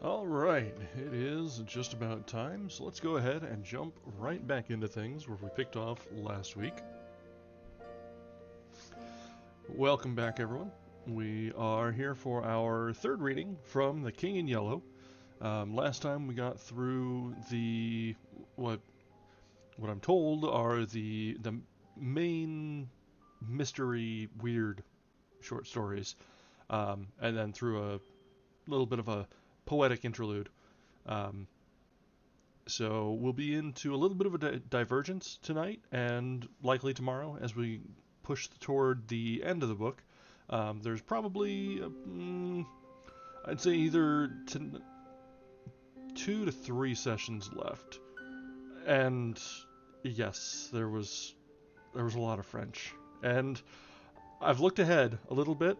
All right, it is just about time, so let's go ahead and jump right back into things where we picked off last week. Welcome back, everyone. We are here for our third reading from The King in Yellow. Last time we got through the what I'm told are the main mystery weird short stories, and then through little bit of a poetic interlude. Um, so we'll be into a little bit of a divergence tonight and likely tomorrow as we push toward the end of the book. There's probably, I'd say either 2 to 3 sessions left. And yes, there was a lot of French. And I've looked ahead a little bit.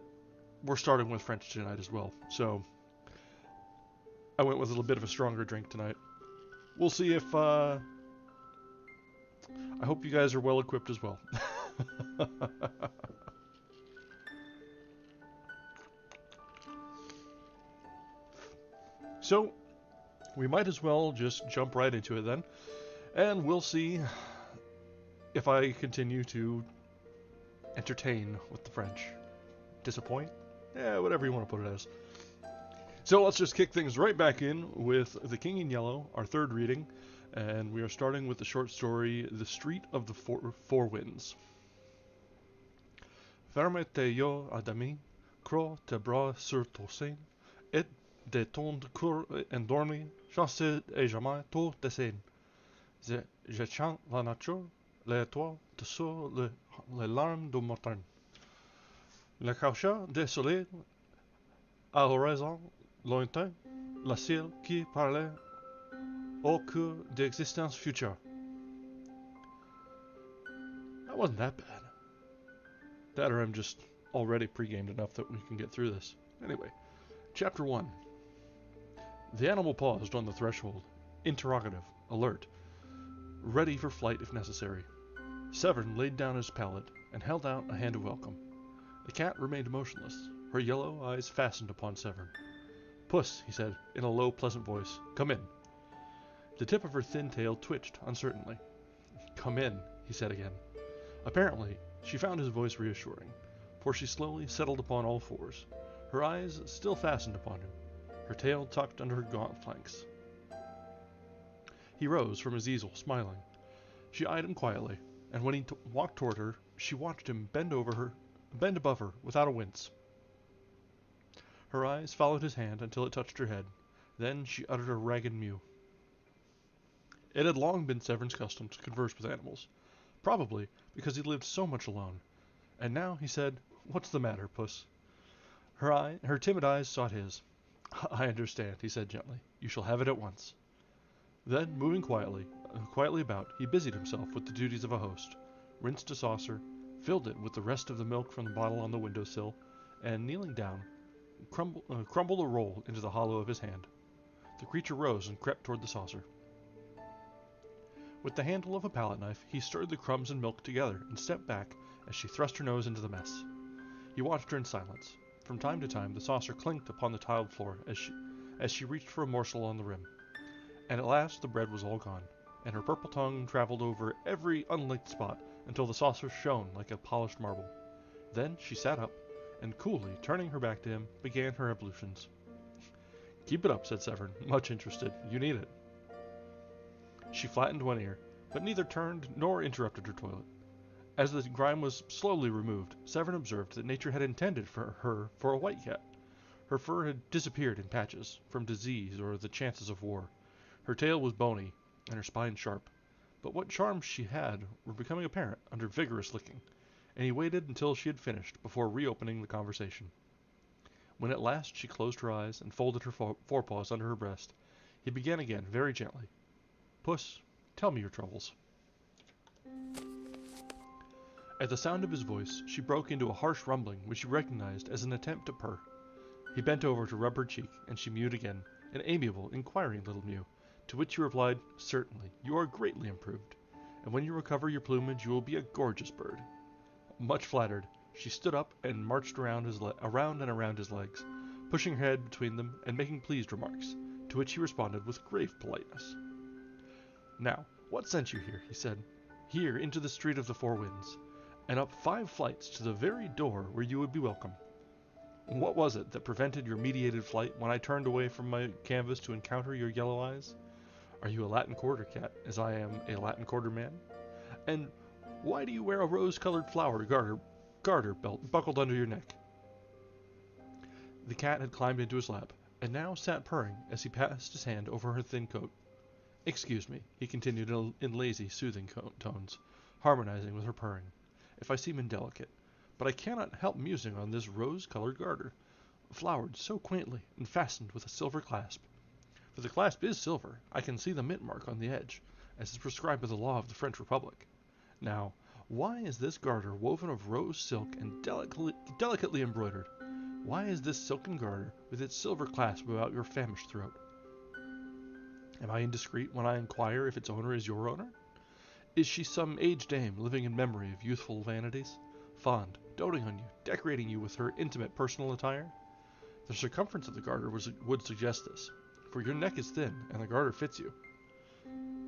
We're starting with French tonight as well. So I went with a little bit of a stronger drink tonight. We'll see if I hope you guys are well equipped as well. So we might as well just jump right into it then. And we'll see if I continue to entertain with the French. Disappoint? Yeah, whatever you want to put it as. So let's just kick things right back in with The King in Yellow, our third reading. And we are starting with the short story, The Street of the Four Winds. Ferme tes yeux à demi, crois tes bras sur ton sein, et de ton coeur endormi, chanceux et jamais tout dessin. Je chante la nature, les toits dessous les larmes du matin. Le cauchemar des soleils à l'horizon lointain, la ciel qui parlait au cœur d'existence future. That wasn't that bad. That or I'm just already pre-gamed enough that we can get through this. Anyway, Chapter 1. The animal paused on the threshold, interrogative, alert, ready for flight if necessary. Severn laid down his pallet and held out a hand of welcome. The cat remained motionless, her yellow eyes fastened upon Severn. "Puss," he said, in a low, pleasant voice, "come in." The tip of her thin tail twitched uncertainly. "Come in," he said again. Apparently, she found his voice reassuring, for she slowly settled upon all fours, her eyes still fastened upon him, her tail tucked under her gaunt flanks. He rose from his easel, smiling. She eyed him quietly, and when he walked toward her, she watched him bend above her, without a wince. Her eyes followed his hand until it touched her head. Then she uttered a ragged mew. It had long been Severn's custom to converse with animals, probably because he lived so much alone. And now he said, "What's the matter, Puss?" Her timid eyes sought his. "I understand," he said gently. "You shall have it at once." Then, moving quietly about, he busied himself with the duties of a host, rinsed a saucer, filled it with the rest of the milk from the bottle on the windowsill, and, kneeling down, crumbled a roll into the hollow of his hand. The creature rose and crept toward the saucer. With the handle of a palette knife, he stirred the crumbs and milk together and stepped back as she thrust her nose into the mess. He watched her in silence. From time to time, the saucer clinked upon the tiled floor as she reached for a morsel on the rim. And at last the bread was all gone, and her purple tongue traveled over every unlicked spot until the saucer shone like a polished marble. Then she sat up, and coolly, turning her back to him, began her ablutions. "Keep it up," said Severn, much interested. "You need it." She flattened one ear, but neither turned nor interrupted her toilet. As the grime was slowly removed, Severn observed that nature had intended her for a white cat. Her fur had disappeared in patches, from disease or the chances of war. Her tail was bony, and her spine sharp. But what charms she had were becoming apparent under vigorous licking, and he waited until she had finished before reopening the conversation. When at last she closed her eyes and folded her forepaws under her breast, he began again very gently. "Puss, tell me your troubles." At the sound of his voice, she broke into a harsh rumbling which he recognized as an attempt to purr. He bent over to rub her cheek, and she mewed again, an amiable, inquiring little mew, to which he replied, "Certainly, you are greatly improved, and when you recover your plumage you will be a gorgeous bird." Much flattered, she stood up and marched around and around his legs, pushing her head between them and making pleased remarks, to which he responded with grave politeness. "Now, what sent you here?" he said. "Here into the Street of the Four Winds, and up 5 flights to the very door where you would be welcome. What was it that prevented your meditated flight when I turned away from my canvas to encounter your yellow eyes? Are you a Latin Quarter cat, as I am a Latin Quarter man? And why do you wear a rose-colored flower garter belt buckled under your neck?" The cat had climbed into his lap, and now sat purring as he passed his hand over her thin coat. "Excuse me," he continued in lazy, soothing tones, harmonizing with her purring, "if I seem indelicate, but I cannot help musing on this rose-colored garter, flowered so quaintly and fastened with a silver clasp. For the clasp is silver, I can see the mint mark on the edge, as is prescribed by the law of the French Republic. Now, why is this garter woven of rose silk and delicately embroidered? Why is this silken garter with its silver clasp about your famished throat? Am I indiscreet when I inquire if its owner is your owner? Is she some aged dame living in memory of youthful vanities, fond, doting on you, decorating you with her intimate personal attire? The circumference of the garter would suggest this, for your neck is thin and the garter fits you.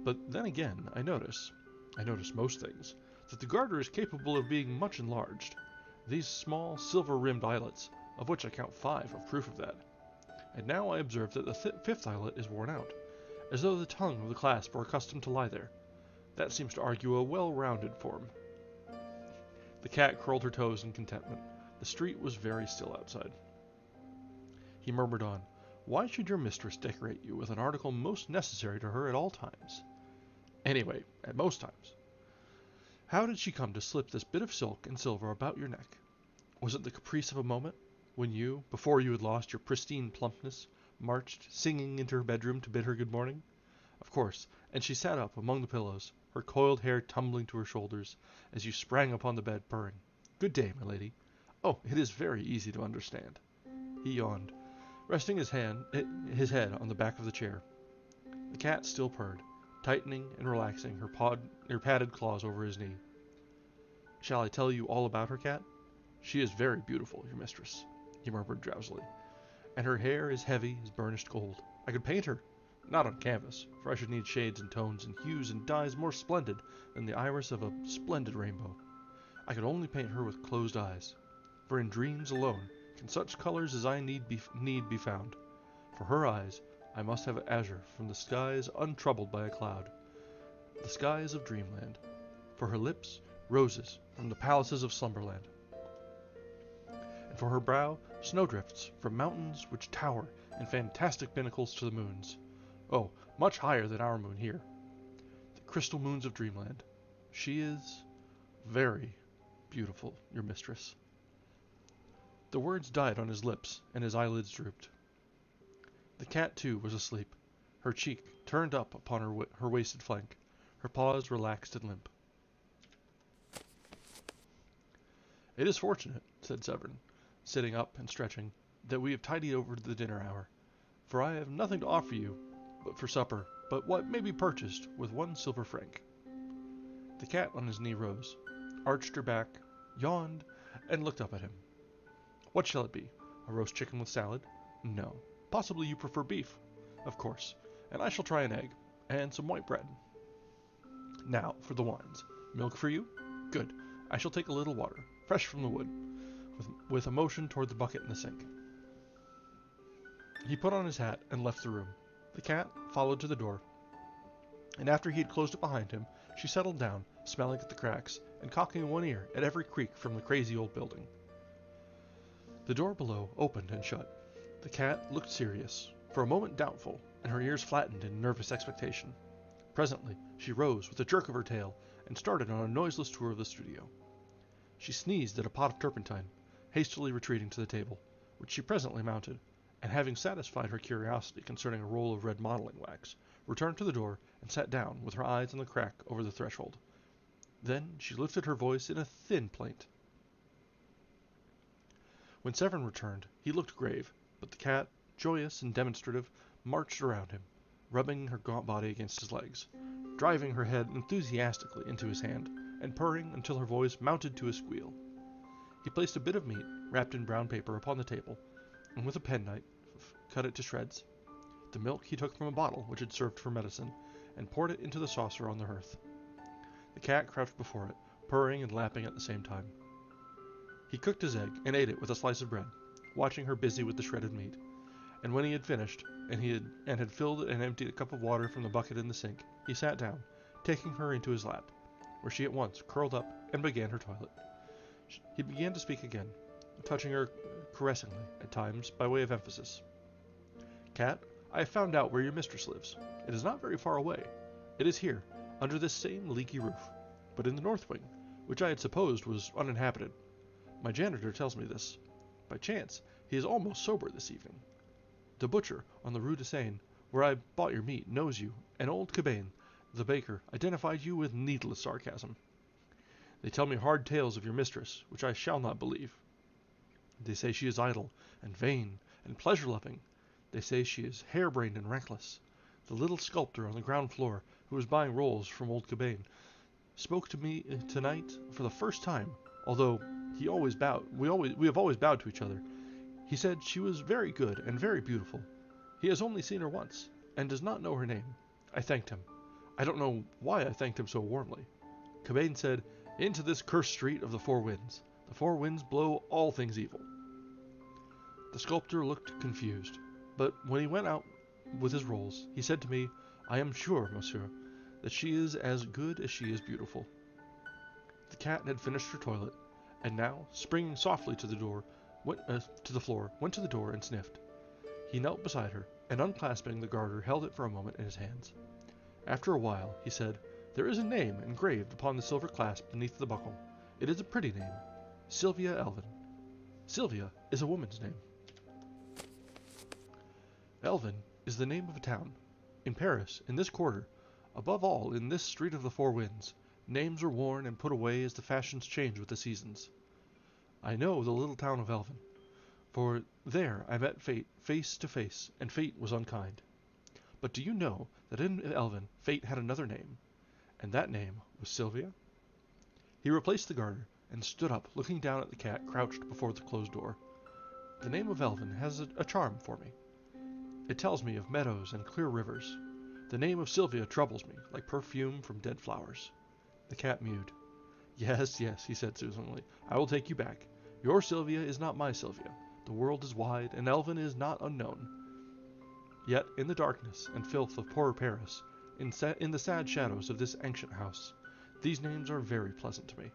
But then again, I notice most things, that the garter is capable of being much enlarged. These small, silver-rimmed eyelets, of which I count 5, are proof of that. And now I observe that the 5th eyelet is worn out, as though the tongue of the clasp were accustomed to lie there. That seems to argue a well-rounded form." The cat curled her toes in contentment. The street was very still outside. He murmured on, "Why should your mistress decorate you with an article most necessary to her at all times? Anyway, at most times. How did she come to slip this bit of silk and silver about your neck? Was it the caprice of a moment, when you, before you had lost your pristine plumpness, marched, singing, into her bedroom to bid her good morning? Of course, and she sat up among the pillows, her coiled hair tumbling to her shoulders, as you sprang upon the bed, purring, 'Good day, my lady. Oh, it is very easy to understand.'" He yawned, resting his head on the back of the chair. The cat still purred, tightening and relaxing her padded claws over his knee. "Shall I tell you all about her, cat? She is very beautiful, your mistress," he murmured drowsily, "and her hair is heavy as burnished gold. I could paint her, not on canvas, for I should need shades and tones and hues and dyes more splendid than the iris of a splendid rainbow. I could only paint her with closed eyes, for in dreams alone can such colors as I need be found. For her eyes I must have azure from the skies untroubled by a cloud, the skies of dreamland. For her lips, roses from the palaces of slumberland. And for her brow, snowdrifts from mountains which tower in fantastic pinnacles to the moons. Oh, much higher than our moon here. The crystal moons of dreamland. She is very beautiful, your mistress." The words died on his lips, and his eyelids drooped. The cat, too, was asleep, her cheek turned up upon her wasted flank, her paws relaxed and limp. "It is fortunate," said Severn, sitting up and stretching, "that we have tidied over the dinner hour, for I have nothing to offer you for supper but what may be purchased with 1 silver franc." The cat on his knee rose, arched her back, yawned, and looked up at him. "What shall it be? A roast chicken with salad? No. Possibly you prefer beef? Of course. And I shall try an egg, and some white bread. Now, for the wines. Milk for you? Good. I shall take a little water, fresh from the wood," with a motion toward the bucket in the sink. He put on his hat and left the room. The cat followed to the door, and after he had closed it behind him, she settled down, smelling at the cracks, and cocking one ear at every creak from the crazy old building. The door below opened and shut. The cat looked serious, for a moment doubtful, and her ears flattened in nervous expectation. Presently she rose with a jerk of her tail, and started on a noiseless tour of the studio. She sneezed at a pot of turpentine, hastily retreating to the table, which she presently mounted, and having satisfied her curiosity concerning a roll of red modeling wax, returned to the door and sat down with her eyes on the crack over the threshold. Then she lifted her voice in a thin plaint. When Severn returned, he looked grave, but the cat, joyous and demonstrative, marched around him, rubbing her gaunt body against his legs, driving her head enthusiastically into his hand, and purring until her voice mounted to a squeal. He placed a bit of meat, wrapped in brown paper, upon the table, and with a penknife cut it to shreds. The milk he took from a bottle which had served for medicine, and poured it into the saucer on the hearth. The cat crouched before it, purring and lapping at the same time. He cooked his egg and ate it with a slice of bread, watching her busy with the shredded meat. And when he had finished, and had filled and emptied a cup of water from the bucket in the sink, he sat down, taking her into his lap, where she at once curled up and began her toilet. He began to speak again, touching her caressingly at times by way of emphasis. Cat, I have found out where your mistress lives. It is not very far away. It is here, under this same leaky roof, but in the north wing, which I had supposed was uninhabited. My janitor tells me this. By chance, he is almost sober this evening. The butcher on the Rue de Seine, where I bought your meat, knows you, and old Cabane, the baker, identified you with needless sarcasm. They tell me hard tales of your mistress, which I shall not believe. They say she is idle, and vain, and pleasure-loving. They say she is harebrained and reckless. The little sculptor on the ground floor, who was buying rolls from old Cabane, spoke to me tonight for the first time, although we have always bowed to each other. He said she was very good and very beautiful. He has only seen her once, and does not know her name. I thanked him. I don't know why I thanked him so warmly. Cabane said, "Into this cursed street of the four winds. The four winds blow all things evil." The sculptor looked confused, but when he went out with his rolls, he said to me, "I am sure, monsieur, that she is as good as she is beautiful." The cat had finished her toilet, and now, springing softly to the floor, went to the door and sniffed. He knelt beside her, and unclasping the garter, held it for a moment in his hands. After a while, he said, "There is a name engraved upon the silver clasp beneath the buckle. It is a pretty name, Sylvia Elvin. Sylvia is a woman's name." Elvin is the name of a town. In Paris, in this quarter, above all in this street of the four winds, names are worn and put away as the fashions change with the seasons. I know the little town of Elvin, for there I met Fate face to face, and Fate was unkind. But do you know that in Elvin Fate had another name, and that name was Sylvia? He replaced the garter, and stood up, looking down at the cat crouched before the closed door. The name of Elvin has a charm for me. It tells me of meadows and clear rivers. The name of Sylvia troubles me, like perfume from dead flowers. The cat mewed. "Yes, yes," he said soothingly, "I will take you back. Your Sylvia is not my Sylvia. The world is wide, and Elvin is not unknown. Yet, in the darkness and filth of poor Paris, in the sad shadows of this ancient house, these names are very pleasant to me."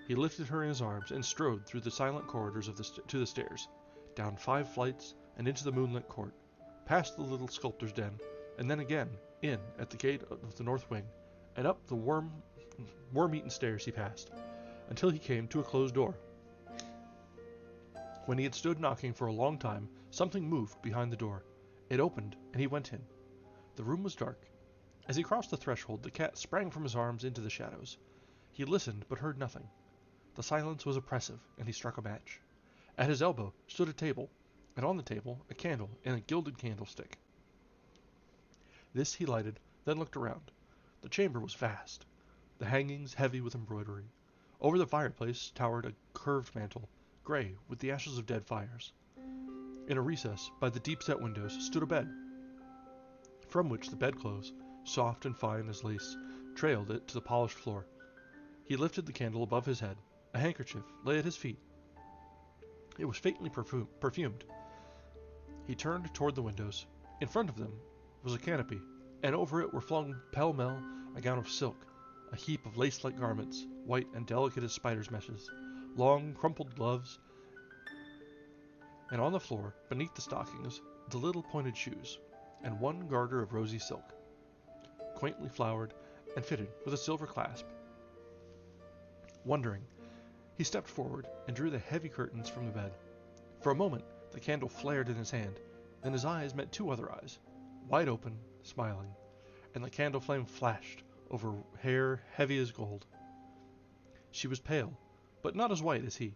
He lifted her in his arms and strode through the silent corridors to the stairs, down 5 flights and into the moonlit court, past the little sculptor's den, and then again in at the gate of the north wing, and up the worm-eaten stairs he passed, until he came to a closed door. When he had stood knocking for a long time, something moved behind the door. It opened, and he went in. The room was dark. As he crossed the threshold, the cat sprang from his arms into the shadows. He listened, but heard nothing. The silence was oppressive, and he struck a match. At his elbow stood a table, and on the table a candle in a gilded candlestick. This he lighted, then looked around. The chamber was vast, the hangings heavy with embroidery. Over the fireplace towered a curved mantel, gray with the ashes of dead fires. In a recess, by the deep-set windows, stood a bed, from which the bedclothes, soft and fine as lace, trailed it to the polished floor. He lifted the candle above his head. A handkerchief lay at his feet. It was faintly perfumed. He turned toward the windows. In front of them was a canopy, and over it were flung pell-mell a gown of silk, a heap of lace-like garments, white and delicate as spider's meshes, long crumpled gloves, and on the floor, beneath the stockings, the little pointed shoes, and one garter of rosy silk, quaintly flowered and fitted with a silver clasp. Wondering, he stepped forward and drew the heavy curtains from the bed. For a moment, the candle flared in his hand, then his eyes met 2 other eyes, wide open, smiling, and the candle flame flashed over hair heavy as gold. She was pale, but not as white as he.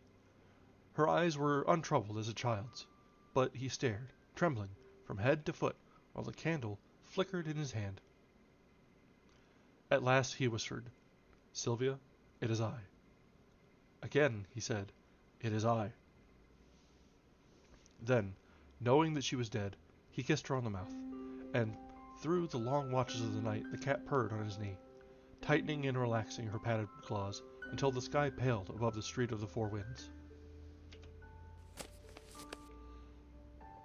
Her eyes were untroubled as a child's, but he stared, trembling, from head to foot, while the candle flickered in his hand. At last he whispered, "Sylvia, it is I." Again he said, "It is I." Then, knowing that she was dead, he kissed her on the mouth, and through the long watches of the night the cat purred on his knee, tightening and relaxing her padded claws until the sky paled above the street of the four winds.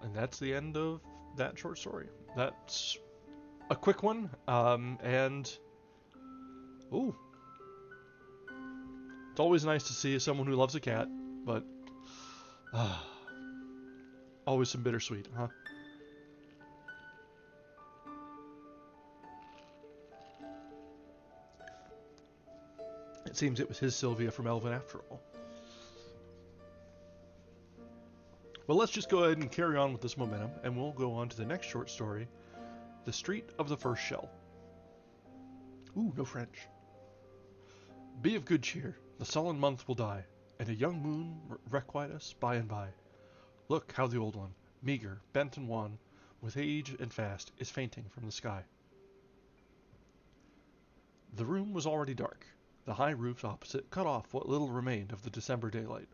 And that's the end of that short story. That's a quick one, and ooh, it's always nice to see someone who loves a cat, but always some bittersweet, huh? seems it was his Sylvia from Elvin after all. Well, let's just go ahead and carry on with this momentum, and we'll go on to the next short story, The Street of the First Shell. Ooh, no French. Be of good cheer, the sullen month will die, and a young moon requite us by and by. Look how the old one, meagre, bent and wan, with age and fast, is fainting from the sky. The room was already dark. The high roofs opposite cut off what little remained of the December daylight.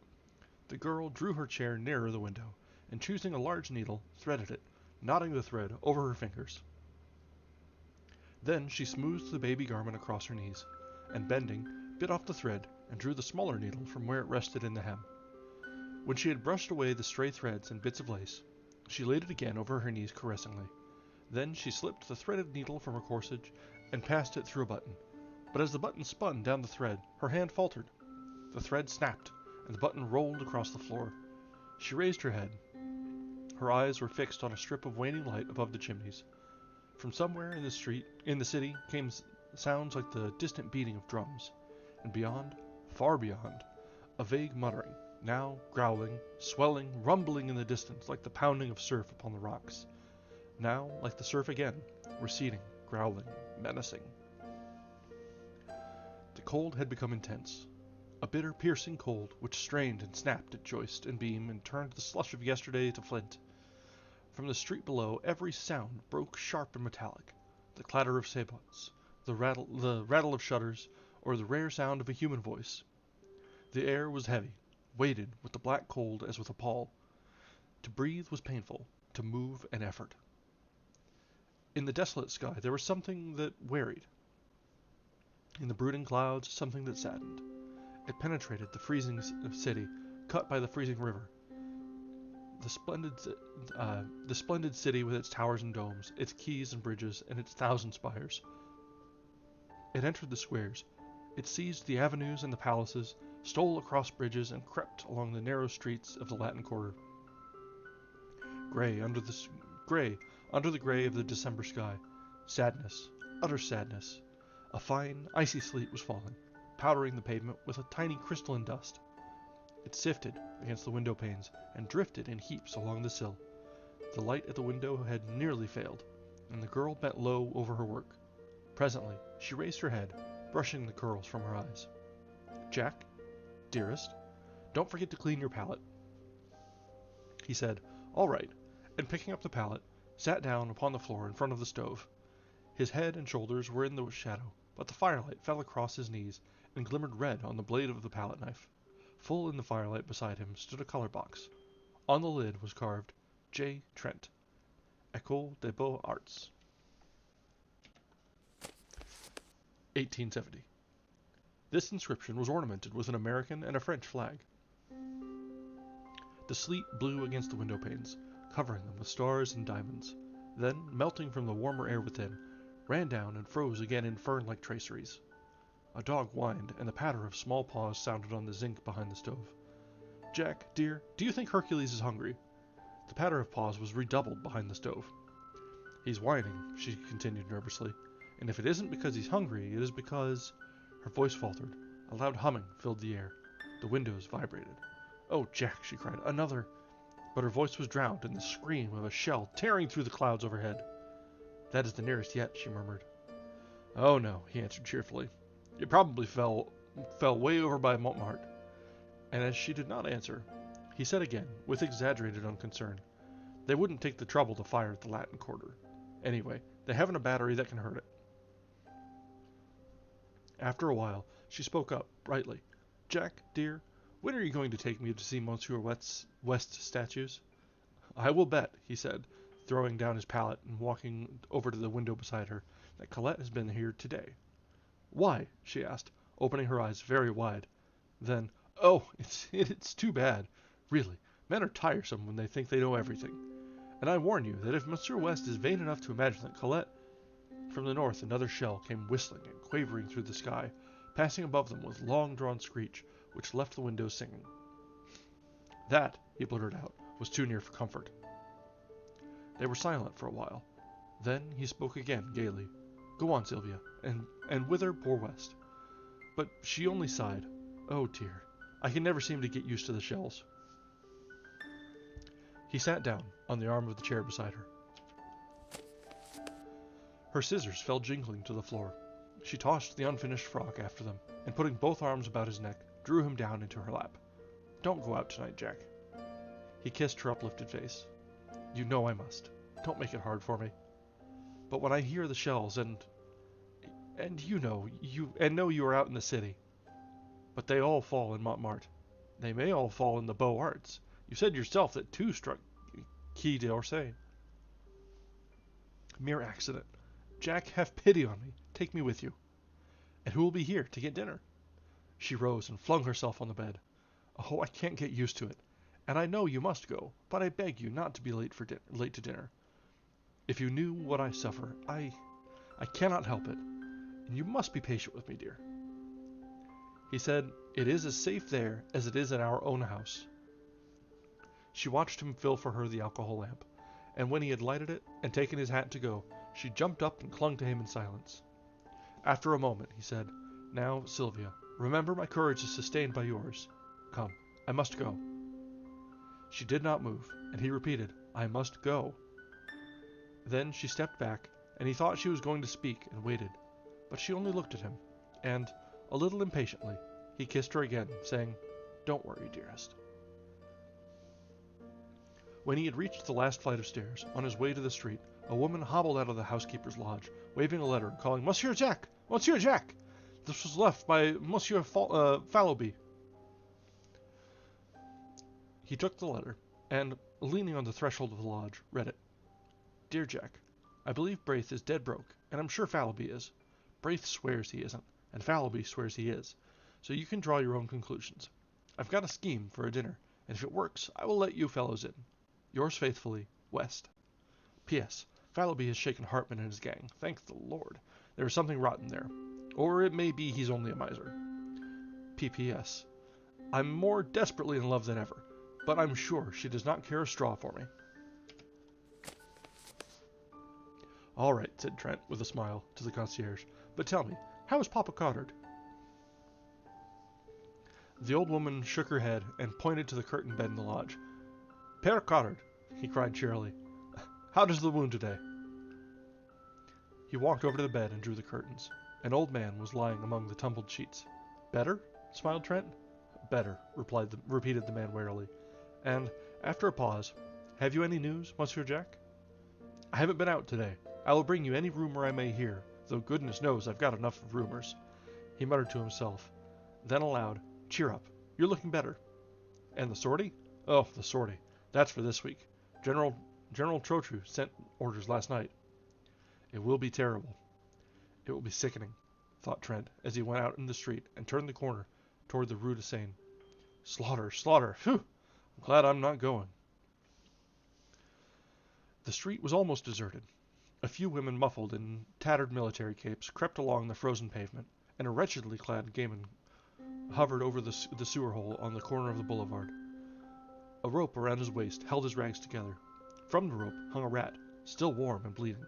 The girl drew her chair nearer the window, and choosing a large needle, threaded it, knotting the thread over her fingers. Then she smoothed the baby garment across her knees, and bending, bit off the thread and drew the smaller needle from where it rested in the hem. When she had brushed away the stray threads and bits of lace, she laid it again over her knees caressingly. Then she slipped the threaded needle from her corsage and passed it through a button. But as the button spun down the thread, her hand faltered. The thread snapped, and the button rolled across the floor. She raised her head. Her eyes were fixed on a strip of waning light above the chimneys. From somewhere in the city, came sounds like the distant beating of drums, and beyond, far beyond, a vague muttering, now growling, swelling, rumbling in the distance like the pounding of surf upon the rocks. Now, like the surf again, receding, growling, menacing. The cold had become intense. A bitter, piercing cold which strained and snapped at joist and beam and turned the slush of yesterday to flint. From the street below, every sound broke sharp and metallic. The clatter of sabots, the rattle of shutters, or the rare sound of a human voice. The air was heavy, weighted with the black cold as with a pall. To breathe was painful, to move an effort. In the desolate sky there was something that wearied. In the brooding clouds, something that saddened. It penetrated the freezing city, cut by the freezing river. The splendid city with its towers and domes, its quays and bridges, and its 1,000 spires. It entered the squares. It seized the avenues and the palaces, stole across bridges, and crept along the narrow streets of the Latin Quarter. Gray under the gray of the December sky. Sadness, utter sadness. A fine, icy sleet was falling, powdering the pavement with a tiny crystalline dust. It sifted against the window panes and drifted in heaps along the sill. The light at the window had nearly failed, and the girl bent low over her work. Presently, she raised her head, brushing the curls from her eyes. "Jack, dearest, don't forget to clean your palette." He said, "All right," and picking up the palette, sat down upon the floor in front of the stove. His head and shoulders were in the shadow, but the firelight fell across his knees and glimmered red on the blade of the palette knife. Full in the firelight beside him stood a color box. On the lid was carved, J. Trent, École des Beaux-Arts, 1870. This inscription was ornamented with an American and a French flag. The sleet blew against the window panes, covering them with stars and diamonds, then, melting from the warmer air within, ran down and froze again in fern-like traceries. A dog whined, and the patter of small paws sounded on the zinc behind the stove. "Jack, dear, do you think Hercules is hungry?" The patter of paws was redoubled behind the stove. "He's whining," she continued nervously, "and if it isn't because he's hungry, it is because—" Her voice faltered. A loud humming filled the air. The windows vibrated. "Oh, Jack," she cried, "another—" But her voice was drowned in the scream of a shell tearing through the clouds overhead. "That is the nearest yet," she murmured. "Oh, no," he answered cheerfully. "It probably fell way over by Montmartre." And as she did not answer, he said again, with exaggerated unconcern, "They wouldn't take the trouble to fire at the Latin Quarter. Anyway, they haven't a battery that can hurt it." After a while, she spoke up, brightly. "Jack, dear, when are you going to take me to see Monsieur West's statues?" "I will bet," he said, throwing down his palette and walking over to the window beside her, "that Colette has been here today." "Why?" she asked, opening her eyes very wide. Then, "Oh, it's too bad. Really, men are tiresome when they think they know everything. And I warn you that if Monsieur West is vain enough to imagine that Colette—" From the north another shell came whistling and quavering through the sky, passing above them with long-drawn screech, which left the windows singing. That, he blurted out, was too near for comfort. They were silent for a while. Then he spoke again gaily. "Go on, Sylvia, and whither poor West?" but she only sighed. Oh dear, I can never seem to get used to the shells. He sat down on the arm of the chair beside her. Her scissors fell jingling to the floor. She tossed the unfinished frock after them, and putting both arms about his neck, drew him down into her lap. Don't go out tonight, Jack. He kissed her uplifted face. You know I must. Don't make it hard for me. But when I hear the shells and you know you are out in the city. But they all fall in Montmartre. They may all fall in the Beaux Arts. You said yourself that 2 struck Quai d'Orsay. Mere accident. Jack, have pity on me. Take me with you. And who will be here to get dinner? She rose and flung herself on the bed. Oh, I can't get used to it. And I know you must go, but I beg you not to be late to dinner. If you knew what I suffer, I cannot help it. And you must be patient with me, dear. He said, It is as safe there as it is in our own house. She watched him fill for her the alcohol lamp, and when he had lighted it and taken his hat to go, she jumped up and clung to him in silence. After a moment, he said, Now, Sylvia, remember my courage is sustained by yours. Come, I must go. She did not move, and he repeated, I must go. Then she stepped back, and he thought she was going to speak and waited, but she only looked at him, and, a little impatiently, he kissed her again, saying, Don't worry, dearest. When he had reached the last flight of stairs, on his way to the street, a woman hobbled out of the housekeeper's lodge, waving a letter and calling, Monsieur Jack! Monsieur Jack! This was left by Monsieur Fallowby. He took the letter, and, leaning on the threshold of the lodge, read it. Dear Jack, I believe Braith is dead broke, and I'm sure Fallowby is. Braith swears he isn't, and Fallowby swears he is, so you can draw your own conclusions. I've got a scheme for a dinner, and if it works, I will let you fellows in. Yours faithfully, West. P.S. Fallowby has shaken Hartman and his gang, thank the Lord. There is something rotten there. Or it may be he's only a miser. P.P.S. I'm more desperately in love than ever, but I'm sure she does not care a straw for me. All right, said Trent, with a smile, to the concierge. But tell me, how is Papa Cottard? The old woman shook her head and pointed to the curtained bed in the lodge. Père Cottard, he cried cheerily. How does the wound today? He walked over to the bed and drew the curtains. An old man was lying among the tumbled sheets. Better? Smiled Trent. Better, repeated the man warily. And, after a pause, have you any news, Monsieur Jack? I haven't been out today. I will bring you any rumor I may hear, though goodness knows I've got enough of rumors. He muttered to himself. Then aloud, Cheer up. You're looking better. And the sortie? Oh, the sortie. That's for this week. General Trochu sent orders last night. It will be terrible. It will be sickening, thought Trent, as he went out in the street and turned the corner toward the Rue de Seine. Slaughter, slaughter, phew! I'm glad I'm not going. The street was almost deserted. A few women muffled in tattered military capes crept along the frozen pavement, and a wretchedly clad gayman hovered over the sewer hole on the corner of the boulevard. A rope around his waist held his rags together. From the rope hung a rat, still warm and bleeding.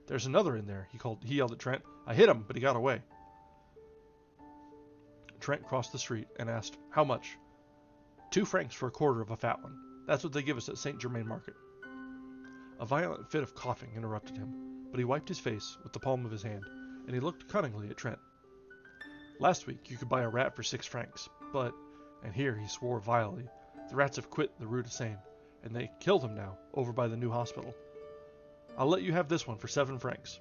There's another in there, he yelled at Trent. I hit him, but he got away. Trent crossed the street and asked, How much? 2 francs for a quarter of a fat one. That's what they give us at St. Germain Market. A violent fit of coughing interrupted him, but he wiped his face with the palm of his hand, and he looked cunningly at Trent. Last week you could buy a rat for 6 francs, but, and here he swore vilely, the rats have quit the Rue de Seine, and they killed him now, over by the new hospital. I'll let you have this one for 7 francs.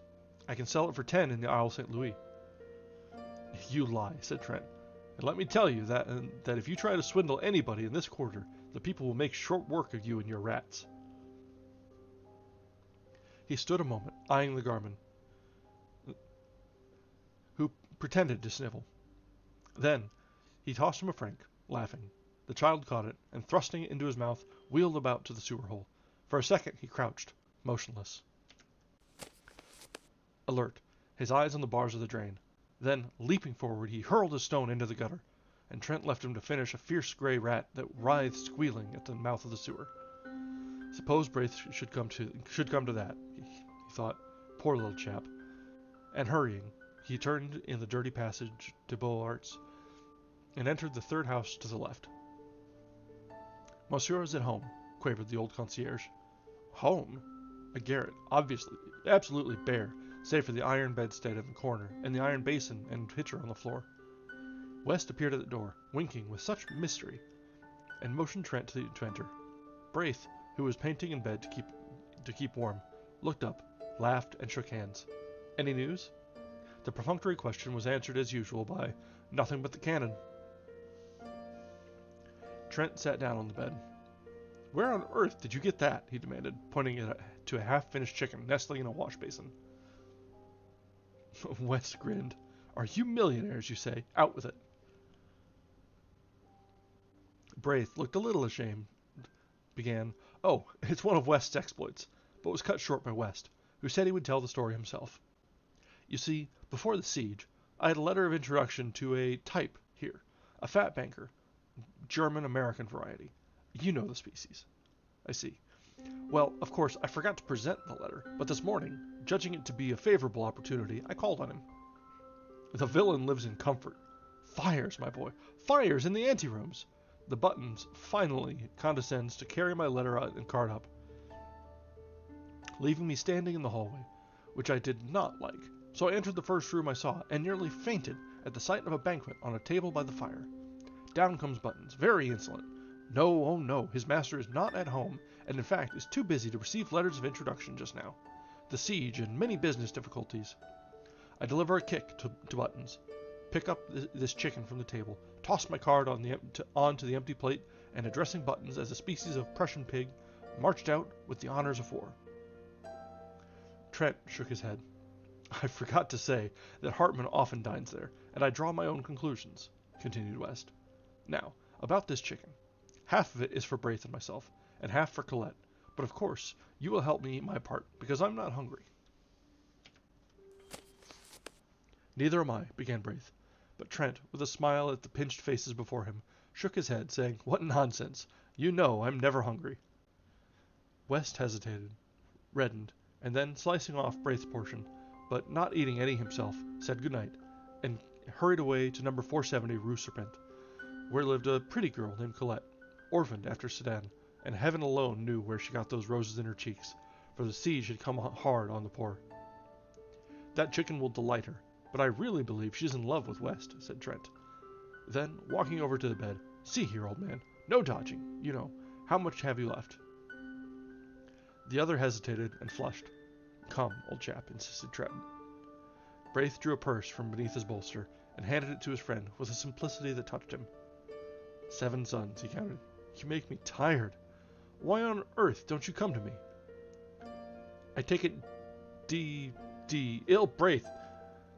I can sell it for 10 in the Isle St. Louis. You lie, said Trent. And let me tell you that if you try to swindle anybody in this quarter, the people will make short work of you and your rats. He stood a moment, eyeing the garman, who pretended to snivel. Then he tossed him a franc, laughing. The child caught it, and thrusting it into his mouth, wheeled about to the sewer hole. For a second he crouched, motionless. Alert, his eyes on the bars of the drain. Then, leaping forward, he hurled a stone into the gutter, and Trent left him to finish a fierce grey rat that writhed squealing at the mouth of the sewer. Suppose Braith should come to that, he thought. Poor little chap. And hurrying, He turned in the dirty passage to Beauart's and entered the third house to the left. Monsieur is at home, quavered the old concierge. Home? A garret, obviously, absolutely bare, save for the iron bedstead in the corner and the iron basin and pitcher on the floor. West appeared at the door, winking with such mystery, and motioned Trent to enter. Braith, who was painting in bed to keep warm, looked up, laughed, and shook hands. Any news? The perfunctory question was answered as usual by nothing but the cannon. Trent sat down on the bed. Where on earth did you get that? He demanded, pointing to a half-finished chicken nestling in a wash basin. West grinned. Are you millionaires, you say? Out with it. Braith looked a little ashamed, began, Oh, it's one of West's exploits, but was cut short by West, who said he would tell the story himself. You see, before the siege, I had a letter of introduction to a type here, a fat banker, German-American variety. You know the species. I see. Well, of course, I forgot to present the letter, but this morning, judging it to be a favorable opportunity, I called on him. The villain lives in comfort. Fires, my boy, fires in the anterooms. The Buttons finally condescends to carry my letter out and card up, leaving me standing in the hallway, which I did not like. So I entered the first room I saw, and nearly fainted at the sight of a banquet on a table by the fire. Down comes Buttons, very insolent. No, oh no, his master is not at home, and in fact is too busy to receive letters of introduction just now. The siege and many business difficulties. I deliver a kick to Buttons, pick up this chicken from the table, toss my card onto the empty plate, and addressing Buttons as a species of Prussian pig, marched out with the honors of war. Trent shook his head. I forgot to say that Hartman often dines there, and I draw my own conclusions, continued West. Now, about this chicken. Half of it is for Braith and myself, and half for Colette, but of course, you will help me eat my part, because I'm not hungry. Neither am I, began Braith, but Trent, with a smile at the pinched faces before him, shook his head, saying, What nonsense! You know I'm never hungry. West hesitated, reddened, and then, slicing off Braith's portion, but not eating any himself, said good night, and hurried away to number 470 Rue Serpent, where lived a pretty girl named Colette, orphaned after Sedan, and heaven alone knew where she got those roses in her cheeks, for the siege had come hard on the poor. That chicken will delight her, but I really believe she's in love with West, said Trent. Then, walking over to the bed, See here, old man, no dodging, you know. How much have you left? The other hesitated and flushed. Come, old chap, insisted Trent. Braith drew a purse from beneath his bolster and handed it to his friend with a simplicity that touched him. 7 sons, he counted. You make me tired. Why on earth don't you come to me? I take it ill Braith.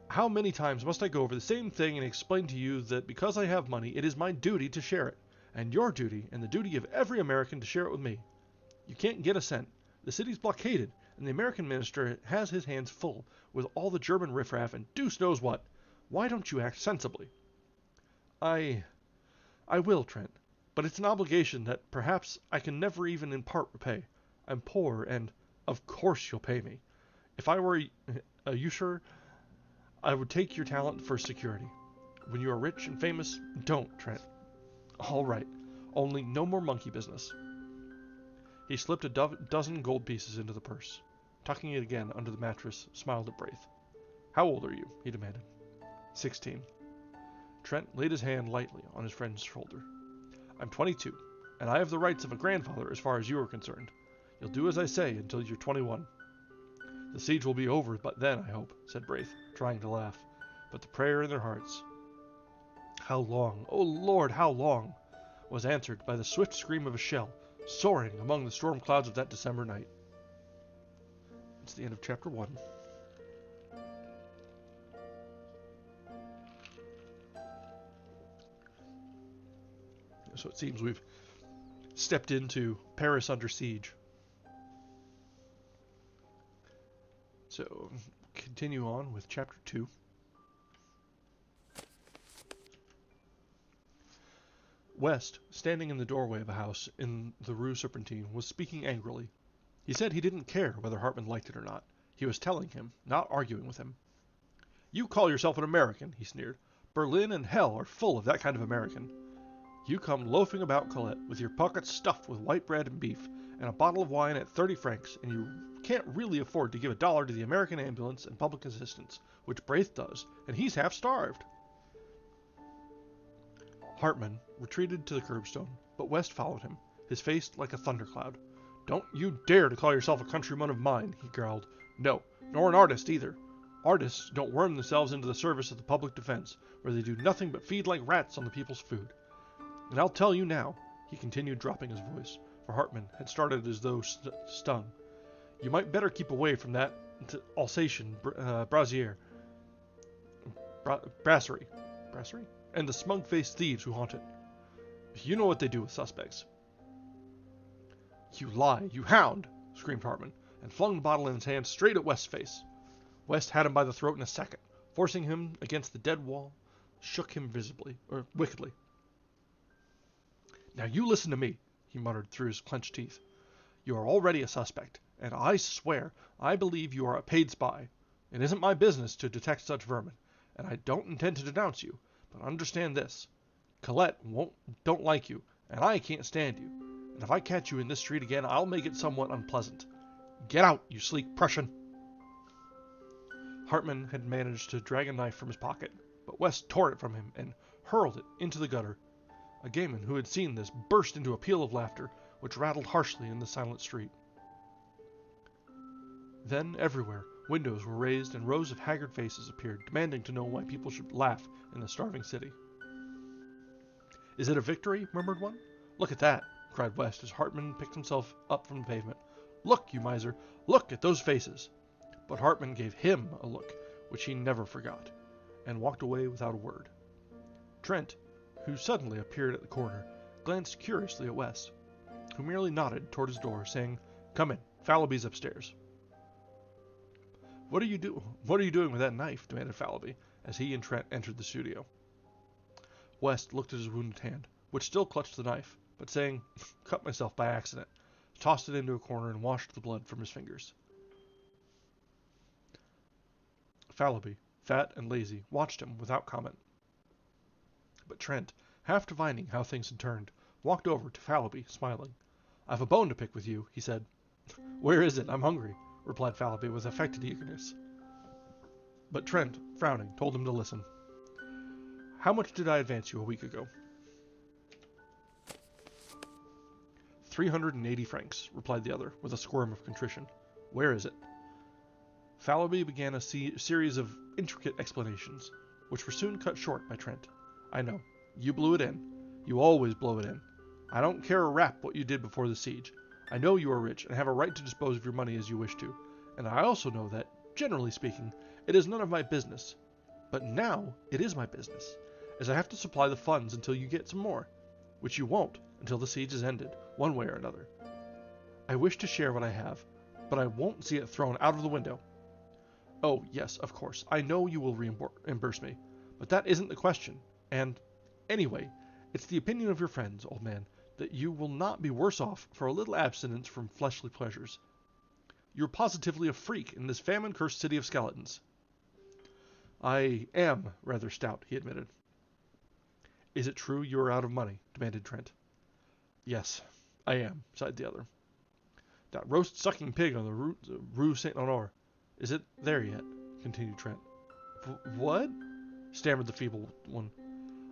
How many times must I go over the same thing and explain to you that because I have money, it is my duty to share it, and your duty, and the duty of every American to share it with me? You can't get a cent. The city's blockaded, and the American minister has his hands full with all the German riffraff and deuce knows what. Why don't you act sensibly? I will, Trent, but it's an obligation that perhaps I can never even in part repay. I'm poor, and of course you'll pay me. If I were a usurer, I would take your talent for security. When you are rich and famous, don't, Trent. All right, only no more monkey business. He slipped a dozen gold pieces into the purse. Tucking it again under the mattress, smiled at Braith. How old are you? He demanded. 16. Trent laid his hand lightly on his friend's shoulder. I'm 22, and I have the rights of a grandfather as far as you are concerned. You'll do as I say until you're 21. The siege will be over but then, I hope, said Braith, trying to laugh, but the prayer in their hearts. How long, oh Lord, how long, was answered by the swift scream of a shell, soaring among the storm clouds of that December night. It's the end of chapter 1. So it seems we've stepped into Paris under siege. So, continue on with chapter 2. West, standing in the doorway of a house in the Rue Serpentine, was speaking angrily. He said he didn't care whether Hartman liked it or not. He was telling him, not arguing with him. You call yourself an American, he sneered. Berlin and hell are full of that kind of American. You come loafing about Colette with your pockets stuffed with white bread and beef and a bottle of wine at 30 francs, and you can't really afford to give $1 to the American ambulance and public assistance, which Braith does, and he's half starved. Hartman retreated to the curbstone, but West followed him, his face like a thundercloud. Don't you dare to call yourself a countryman of mine, he growled. No, nor an artist either. Artists don't worm themselves into the service of the public defense, where they do nothing but feed like rats on the people's food. And I'll tell you now, he continued, dropping his voice, for Hartman had started as though stung. You might better keep away from that Alsatian brasserie, and the smug-faced thieves who haunt it. You know what they do with suspects. You lie, you hound, screamed Hartman, and flung the bottle in his hand straight at West's face. West had him by the throat in a second, forcing him against the dead wall, shook him wickedly. Now you listen to me, he muttered through his clenched teeth. You are already a suspect, and I swear I believe you are a paid spy. It isn't my business to detect such vermin, and I don't intend to denounce you, but understand this. Colette don't like you, and I can't stand you, and if I catch you in this street again, I'll make it somewhat unpleasant. Get out, you sleek Prussian! Hartman had managed to drag a knife from his pocket, but West tore it from him and hurled it into the gutter. A gamin who had seen this burst into a peal of laughter, which rattled harshly in the silent street. Then, everywhere, windows were raised and rows of haggard faces appeared, demanding to know why people should laugh in the starving city. Is it a victory? Murmured one. Look at that, cried West as Hartman picked himself up from the pavement. Look, you miser, look at those faces. But Hartman gave him a look, which he never forgot, and walked away without a word. Trent, who suddenly appeared at the corner, glanced curiously at West, who merely nodded toward his door, saying, Come in, Fallowby's upstairs. What are you doing with that knife? Demanded Fallowby, as he and Trent entered the studio. West looked at his wounded hand, which still clutched the knife, but saying, Cut myself by accident, tossed it into a corner and washed the blood from his fingers. Fallowby, fat and lazy, watched him without comment. But Trent, half divining how things had turned, walked over to Fallowby, smiling. I've a bone to pick with you, he said. Where is it? I'm hungry, replied Fallowby with affected eagerness. But Trent, frowning, told him to listen. How much did I advance you a week ago? 380 francs, replied the other, with a squirm of contrition. Where is it? Fallowby began a series of intricate explanations, which were soon cut short by Trent. I know. You blew it in. You always blow it in. I don't care a rap what you did before the siege. I know you are rich and have a right to dispose of your money as you wish to, and I also know that, generally speaking, it is none of my business. But now it is my business, as I have to supply the funds until you get some more, which you won't until the siege is ended, one way or another. I wish to share what I have, but I won't see it thrown out of the window. Oh, yes, of course, I know you will reimburse me, but that isn't the question, and, anyway, it's the opinion of your friends, old man, that you will not be worse off for a little abstinence from fleshly pleasures. You're positively a freak in this famine-cursed city of skeletons. I am rather stout, he admitted. Is it true you are out of money? Demanded Trent. Yes, I am, sighed the other. That roast-sucking pig on the Rue Saint-Honore. Is it there yet? Continued Trent. What? Stammered the feeble one.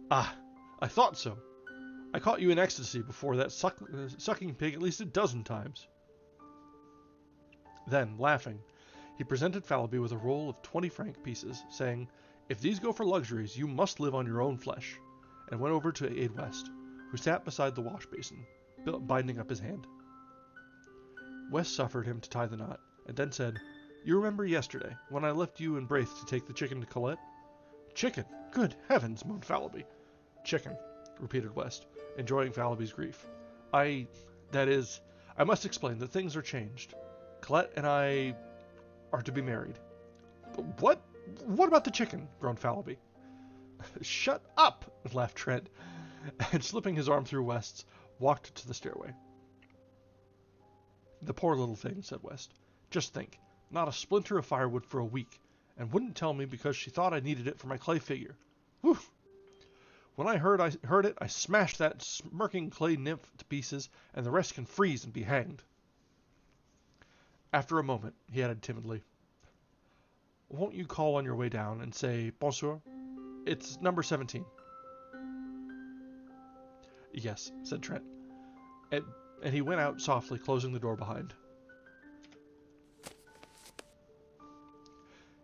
Ah, I thought so. I caught you in ecstasy before that sucking pig at least a dozen times. Then, laughing, he presented Fallowby with a roll of 20-franc pieces, saying, If these go for luxuries, you must live on your own flesh, and went over to aid West, who sat beside the wash-basin, binding up his hand. West suffered him to tie the knot, and then said, You remember yesterday, when I left you and Braith to take the chicken to Colette? Chicken? Good heavens, moaned Fallowby. Chicken, repeated West, enjoying Fallowby's grief. I must explain that things are changed. Colette and I are to be married. What? What about the chicken? Groaned Fallowby. Shut up, laughed Trent, and slipping his arm through West's, walked to the stairway. The poor little thing, said West. Just think, not a splinter of firewood for a week, and wouldn't tell me because she thought I needed it for my clay figure. Whew! When I heard it, I smashed that smirking clay nymph to pieces, and the rest can freeze and be hanged. After a moment, he added timidly, "Won't you call on your way down and say bonsoir? It's number 17. "Yes," said Trent, and he went out softly, closing the door behind.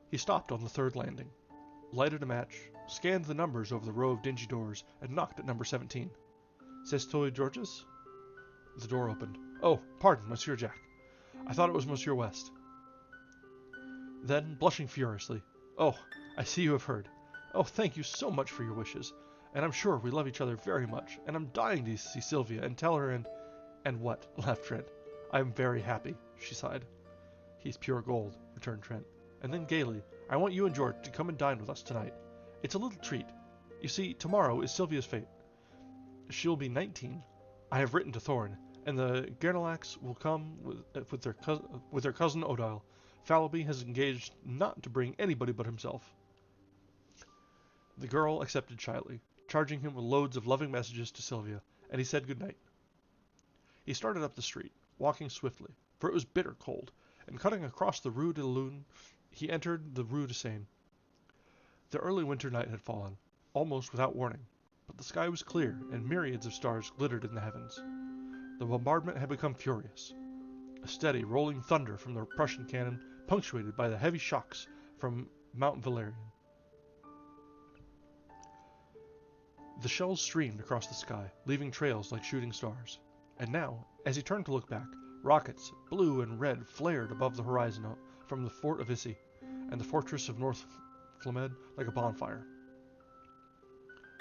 He stopped on the third landing, lighted a match, scanned the numbers over the row of dingy doors, and knocked at number 17. "C'est toi, Georges?" The door opened. "Oh, pardon, Monsieur Jack. I thought it was Monsieur West." Then, blushing furiously, "Oh, I see you have heard. Oh, thank you so much for your wishes. And I'm sure we love each other very much, and I'm dying to see Sylvia and tell her and what?" laughed Trent. "I am very happy," she sighed. "He's pure gold," returned Trent. And then gaily, "I want you and George to come and dine with us tonight. It's a little treat. You see, tomorrow is Sylvia's fete. She'll be 19. I have written to Thorne, and the Guernalacs will come with their cousin Odile. Fallowby has engaged not to bring anybody but himself." The girl accepted shyly, charging him with loads of loving messages to Sylvia, and he said good night. He started up the street, walking swiftly, for it was bitter cold, and cutting across the Rue de la Lune, he entered the Rue de Seine. The early winter night had fallen, almost without warning, but the sky was clear, and myriads of stars glittered in the heavens. The bombardment had become furious. A steady, rolling thunder from the Prussian cannon, punctuated by the heavy shocks from Mount Valérien. The shells streamed across the sky, leaving trails like shooting stars. And now, as he turned to look back, rockets, blue and red, flared above the horizon from the fort of Issy, and the fortress of North Flamed like a bonfire.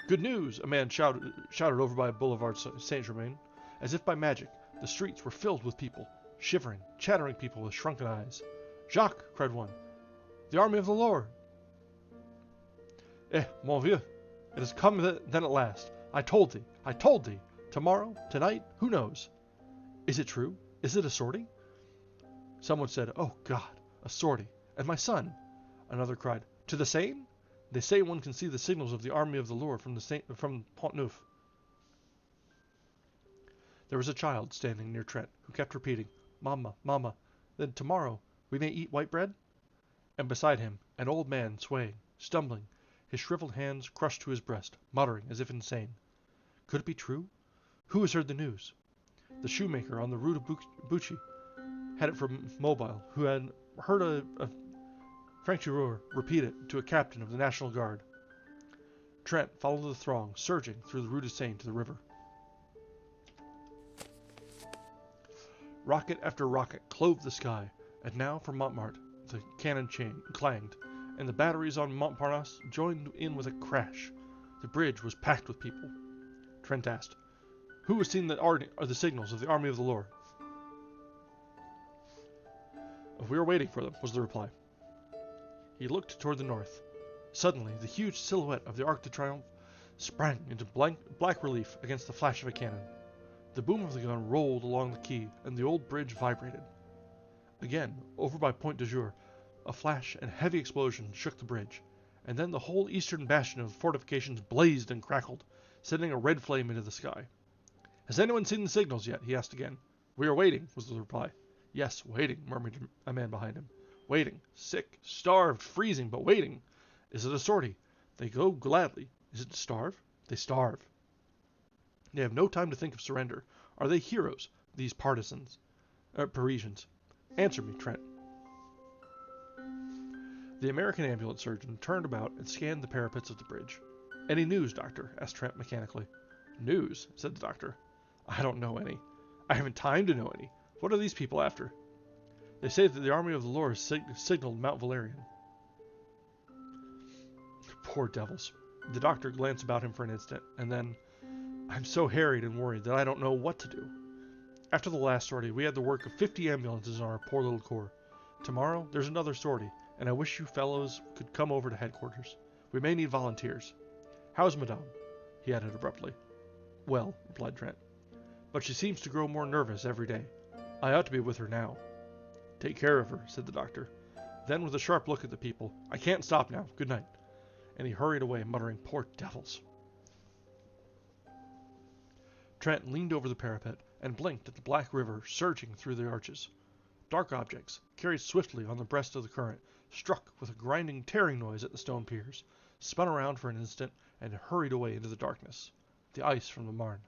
"Good news!" a man shouted over by Boulevard Saint-Germain. As if by magic, the streets were filled with people, shivering, chattering people with shrunken eyes. "Jacques!" cried one. "The army of the Lord!" "Eh, mon vieux, it has come then at last. I told thee. Tomorrow, tonight, who knows? Is it true? Is it a sortie?" Someone said, "Oh God, a sortie! And my son!" Another cried, "To the Seine? They say one can see the signals of the army of the Lord from Pont Neuf." There was a child standing near Trent who kept repeating, "Mama, Mama, then tomorrow we may eat white bread?" And beside him, an old man swaying, stumbling, his shriveled hands crushed to his breast, muttering as if insane. Could it be true? Who has heard the news? The shoemaker on the Rue de Buchy had it from Mobile, who had heard a Franc-tireur repeat it to a captain of the National Guard. Trent followed the throng surging through the Rue de Seine to the river. Rocket after rocket clove the sky, and now from Montmartre the cannon clanged, and the batteries on Montparnasse joined in with a crash. The bridge was packed with people. Trent asked, "Who has seen the signals of the army of the Lord?" "We are waiting for them," was the reply. He looked toward the north. Suddenly, the huge silhouette of the Arc de Triomphe sprang into black relief against the flash of a cannon. The boom of the gun rolled along the quay, and the old bridge vibrated. Again, over by Point du Jour, a flash and heavy explosion shook the bridge, and then the whole eastern bastion of the fortifications blazed and crackled, sending a red flame into the sky. "Has anyone seen the signals yet?" he asked again. "We are waiting," was the reply. "Yes, waiting," murmured a man behind him. "Waiting. Sick, starved, freezing, but waiting. Is it a sortie? They go gladly. Is it to starve? They starve. They have no time to think of surrender. Are they heroes, these Parisians? Answer me, Trent." The American ambulance surgeon turned about and scanned the parapets of the bridge. "Any news, doctor?" asked Trent mechanically. "News?" said the doctor. "I don't know any. I haven't time to know any. What are these people after?" "They say that the army of the Lord has signaled Mount Valérien." Poor devils. The doctor glanced about him for an instant, and then, "I'm so harried and worried that I don't know what to do. After the last sortie, we had the work of 50 ambulances on our poor little corps. Tomorrow, there's another sortie, and I wish you fellows could come over to headquarters. We may need volunteers. How's Madame?" he added abruptly. "Well," replied Trent, "but she seems to grow more nervous every day. I ought to be with her now." "Take care of her," said the doctor. Then, with a sharp look at the people, "I can't stop now. Good night." And he hurried away, muttering, "Poor devils." Trent leaned over the parapet and blinked at the black river surging through the arches. Dark objects, carried swiftly on the breast of the current, struck with a grinding, tearing noise at the stone piers, spun around for an instant, and hurried away into the darkness. The ice from the Marne.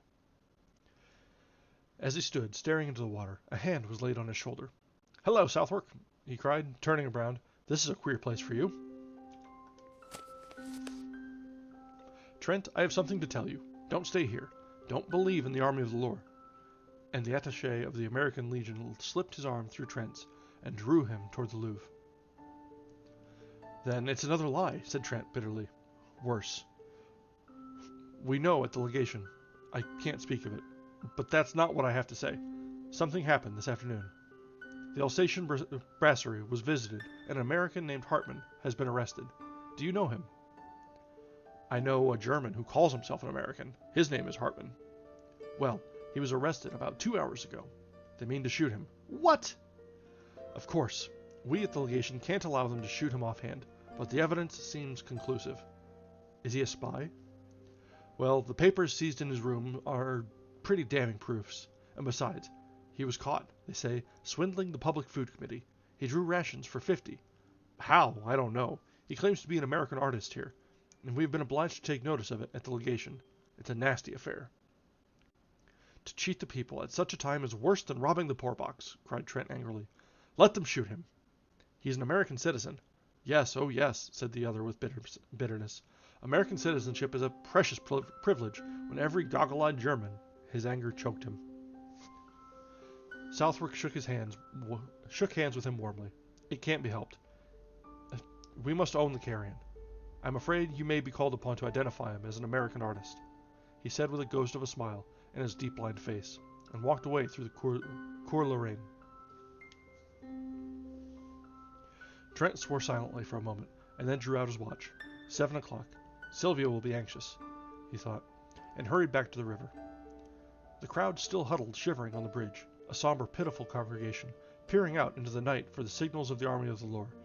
As he stood, staring into the water, a hand was laid on his shoulder. "Hello, Southwark," he cried, turning around. "This is a queer place for you." "Trent, I have something to tell you. Don't stay here. Don't believe in the army of the Lord." And the attaché of the American Legion slipped his arm through Trent's and drew him toward the Louvre. "Then it's another lie," said Trent bitterly. "Worse. We know at the legation. I can't speak of it. But that's not what I have to say. Something happened this afternoon. The Alsatian brasserie was visited, and an American named Hartman has been arrested. Do you know him?" "I know a German who calls himself an American. His name is Hartman." "Well, he was arrested about 2 hours ago. They mean to shoot him." "What?" "Of course. We at the legation can't allow them to shoot him offhand, but the evidence seems conclusive." "Is he a spy?" "Well, the papers seized in his room are pretty damning proofs. And besides, he was caught, they say, swindling the Public Food Committee. He drew rations for 50. How? I don't know. He claims to be an American artist here, and we've been obliged to take notice of it at the legation. It's a nasty affair." "To cheat the people at such a time is worse than robbing the poor box," cried Trent angrily. "Let them shoot him." "He's an American citizen." "Yes, oh yes," said the other with bitterness. "American citizenship is a precious privilege when every goggle-eyed German..." His anger choked him. Southwark shook hands with him warmly. "It can't be helped. We must own the carrion. I'm afraid you may be called upon to identify him as an American artist," he said with a ghost of a smile in his deep-lined face, and walked away through the Cour Lorraine. Trent swore silently for a moment, and then drew out his watch. 7 o'clock. Sylvia will be anxious, he thought, and hurried back to the river. The crowd still huddled shivering on the bridge, a somber, pitiful congregation, peering out into the night for the signals of the army of the Lord,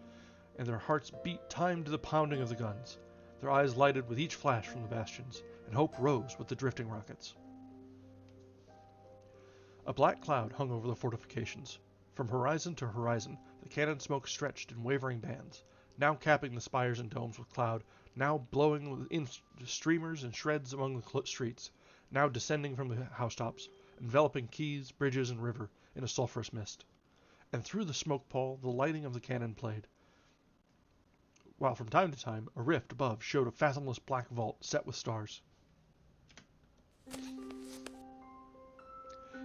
and their hearts beat time to the pounding of the guns. Their eyes lighted with each flash from the bastions, and hope rose with the drifting rockets. A black cloud hung over the fortifications. From horizon to horizon, the cannon smoke stretched in wavering bands, now capping the spires and domes with cloud, now blowing in streamers and shreds among the streets, now descending from the housetops, enveloping quays, bridges, and river in a sulphurous mist. And through the smoke pall the lighting of the cannon played, while from time to time a rift above showed a fathomless black vault set with stars.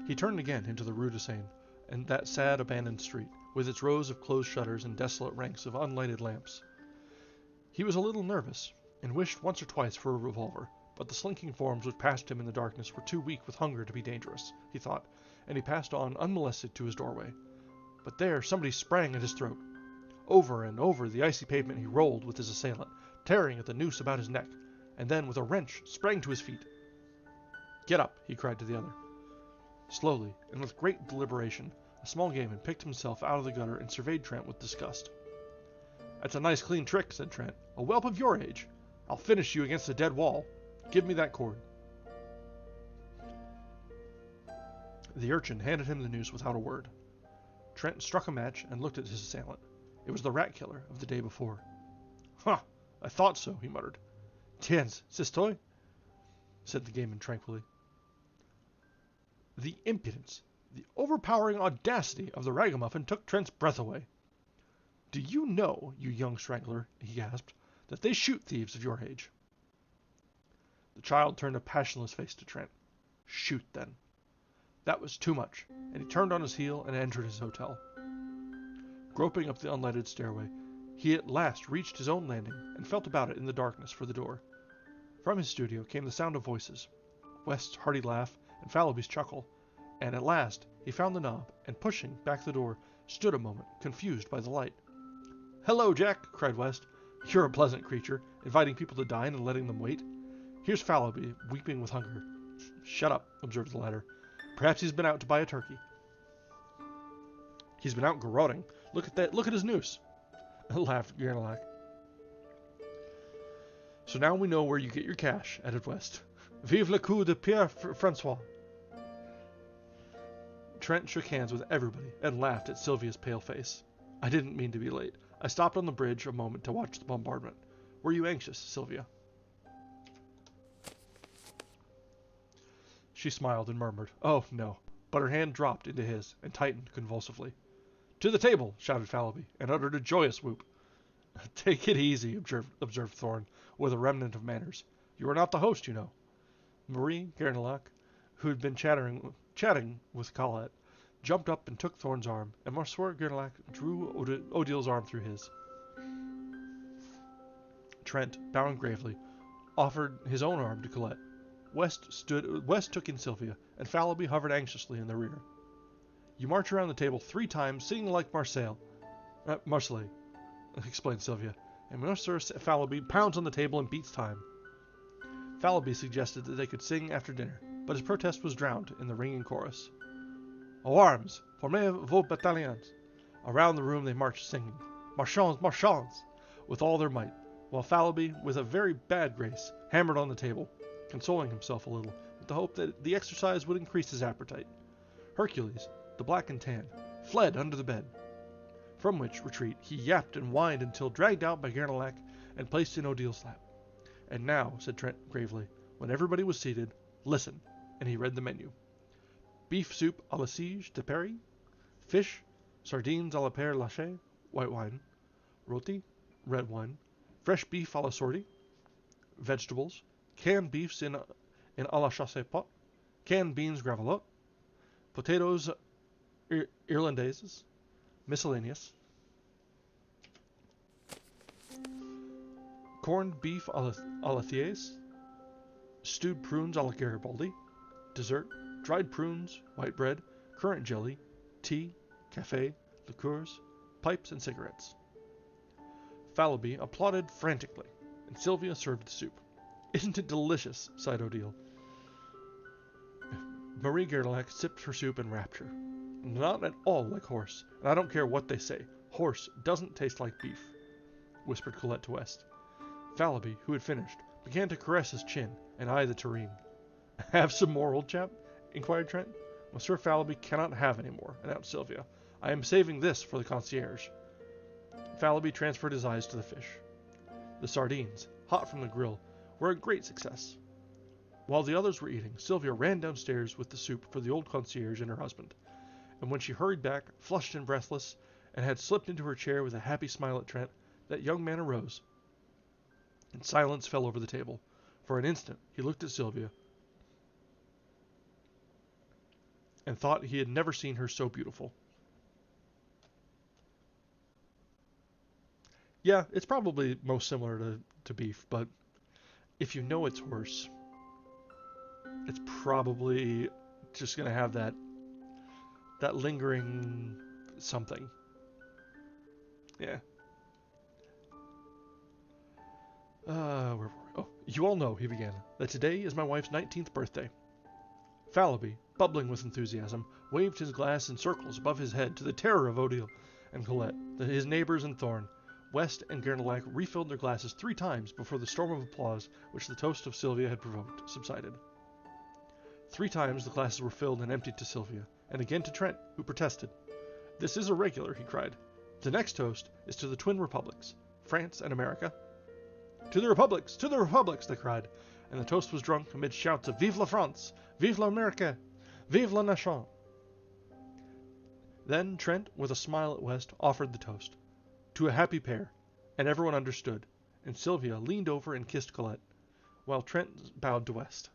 He turned again into the Rue de Seine, and that sad abandoned street, with its rows of closed shutters and desolate ranks of unlighted lamps. He was a little nervous, and wished once or twice for a revolver, but the slinking forms which passed him in the darkness were too weak with hunger to be dangerous, he thought, and he passed on unmolested to his doorway. But there somebody sprang at his throat. Over and over the icy pavement he rolled with his assailant, tearing at the noose about his neck, and then with a wrench sprang to his feet. "Get up," he cried to the other. Slowly, and with great deliberation, a small gamin picked himself out of the gutter and surveyed Trent with disgust. "That's a nice clean trick," said Trent. "A whelp of your age. I'll finish you against a dead wall. Give me that cord." The urchin handed him the noose without a word. Trent struck a match and looked at his assailant. It was the rat killer of the day before. "Huh! I thought so," he muttered. "Tiens, c'est toi?" said the gamin tranquilly. The impudence, the overpowering audacity of the ragamuffin took Trent's breath away. "Do you know, you young strangler," he gasped, "that they shoot thieves of your age?" The child turned a passionless face to Trent. Shoot, then. That was too much, and he turned on his heel and entered his hotel. Groping up the unlighted stairway, he at last reached his own landing and felt about it in the darkness for the door. From his studio came the sound of voices, West's hearty laugh and Fallowby's chuckle, and at last he found the knob, and pushing back the door, stood a moment, confused by the light. "Hello, Jack!" cried West. "You're a pleasant creature, inviting people to dine and letting them wait. Here's Fallowby, weeping with hunger." "Shut up," observed the latter. "Perhaps he's been out to buy a turkey." "He's been out garroting. Look at his noose." laughed Guernalac. So now we know where you get your cash, added West. Vive le coup de Pierre Francois. Trent shook hands with everybody and laughed at Sylvia's pale face. I didn't mean to be late. I stopped on the bridge a moment to watch the bombardment. Were you anxious, Sylvia? She smiled and murmured, "Oh, no," but her hand dropped into his and tightened convulsively. "To the table!" shouted Fallowby, and uttered a joyous whoop. "Take it easy," observed Thorn, with a remnant of manners. "You are not the host, you know." Marie Guernalac, who had been chatting with Colette, jumped up and took Thorn's arm, and Monsieur Guernalac drew Odile's arm through his. Trent, bowing gravely, offered his own arm to Colette. West took in Sylvia, and Fallowby hovered anxiously in the rear. "You march around the table 3 times, singing like Marseille," explained Sylvia, and Monsieur Fallowby pounds on the table and beats time. Fallowby suggested that they could sing after dinner, but his protest was drowned in the ringing chorus. "Aux armes! Formez vos bataillons!" Around the room they marched singing, "Marchons, marchons!" with all their might, while Fallowby, with a very bad grace, hammered on the table, consoling himself a little with the hope that the exercise would increase his appetite. Hercules, the black and tan, fled under the bed, from which retreat he yapped and whined until dragged out by Guernalac and placed in Odile's lap. "And now," said Trent gravely, when everybody was seated, "listen," and he read the menu. Beef soup à la Siege de Paris, fish, sardines à la père lachaise, white wine, roti, red wine, fresh beef à la sortie, vegetables, canned beefs in à la chasse pot, canned beans gravelotte, potatoes irlandaises, miscellaneous, corned beef à la Thiers, stewed prunes à la Garibaldi, dessert, dried prunes, white bread, currant jelly, tea, café, liqueurs, pipes, and cigarettes. Fallowby applauded frantically, and Sylvia served the soup. "Isn't it delicious?" sighed Odile. Marie Guernalac sipped her soup in rapture. "Not at all like horse, and I don't care what they say. Horse doesn't taste like beef," whispered Colette to West. Fallowby, who had finished, began to caress his chin and eye the tureen. "Have some more, old chap?" inquired Trent. "Monsieur Fallowby cannot have any more," announced Sylvia. "I am saving this for the concierge." Fallowby transferred his eyes to the fish. The sardines, hot from the grill, were a great success. While the others were eating, Sylvia ran downstairs with the soup for the old concierge and her husband, and when she hurried back, flushed and breathless, and had slipped into her chair with a happy smile at Trent, that young man arose, and silence fell over the table. For an instant he looked at Sylvia, and thought he had never seen her so beautiful. Yeah, it's probably most similar to beef, but if you know it's horse, it's probably just going to have that lingering something. Yeah. Where were we? Oh, "You all know," he began, "that today is my wife's 19th birthday." Fallowby, bubbling with enthusiasm, waved his glass in circles above his head to the terror of Odile and Colette, his neighbors and Thorn. West and Guernalac refilled their glasses 3 times before the storm of applause which the toast of Sylvia had provoked subsided. 3 times the glasses were filled and emptied to Sylvia, and again to Trent, who protested. "This is irregular," he cried. "The next toast is to the twin republics, France and America." "To the republics! To the republics!" they cried, and the toast was drunk amid shouts of "Vive la France! Vive l'Amerique! Vive la nation!" Then Trent, with a smile at West, offered the toast. "To a happy pair," and everyone understood, and Sylvia leaned over and kissed Colette, while Trent bowed to West.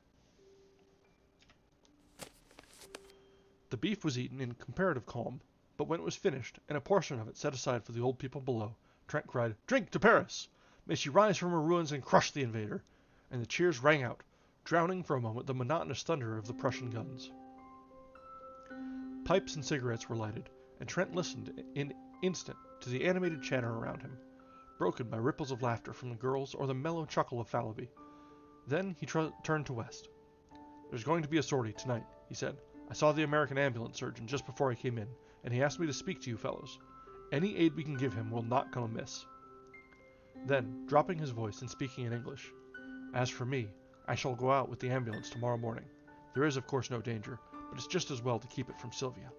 The beef was eaten in comparative calm, but when it was finished, and a portion of it set aside for the old people below, Trent cried, "Drink to Paris! May she rise from her ruins and crush the invader!" And the cheers rang out, drowning for a moment the monotonous thunder of the Prussian guns. Pipes and cigarettes were lighted, and Trent listened in instant to the animated chatter around him, broken by ripples of laughter from the girls or the mellow chuckle of Fallowby. Then he turned to West. "There's going to be a sortie tonight," he said. "I saw the American ambulance surgeon just before I came in, and he asked me to speak to you fellows. Any aid we can give him will not come amiss." Then, dropping his voice and speaking in English, "As for me, I shall go out with the ambulance tomorrow morning. There is, of course, no danger, but it's just as well to keep it from Sylvia."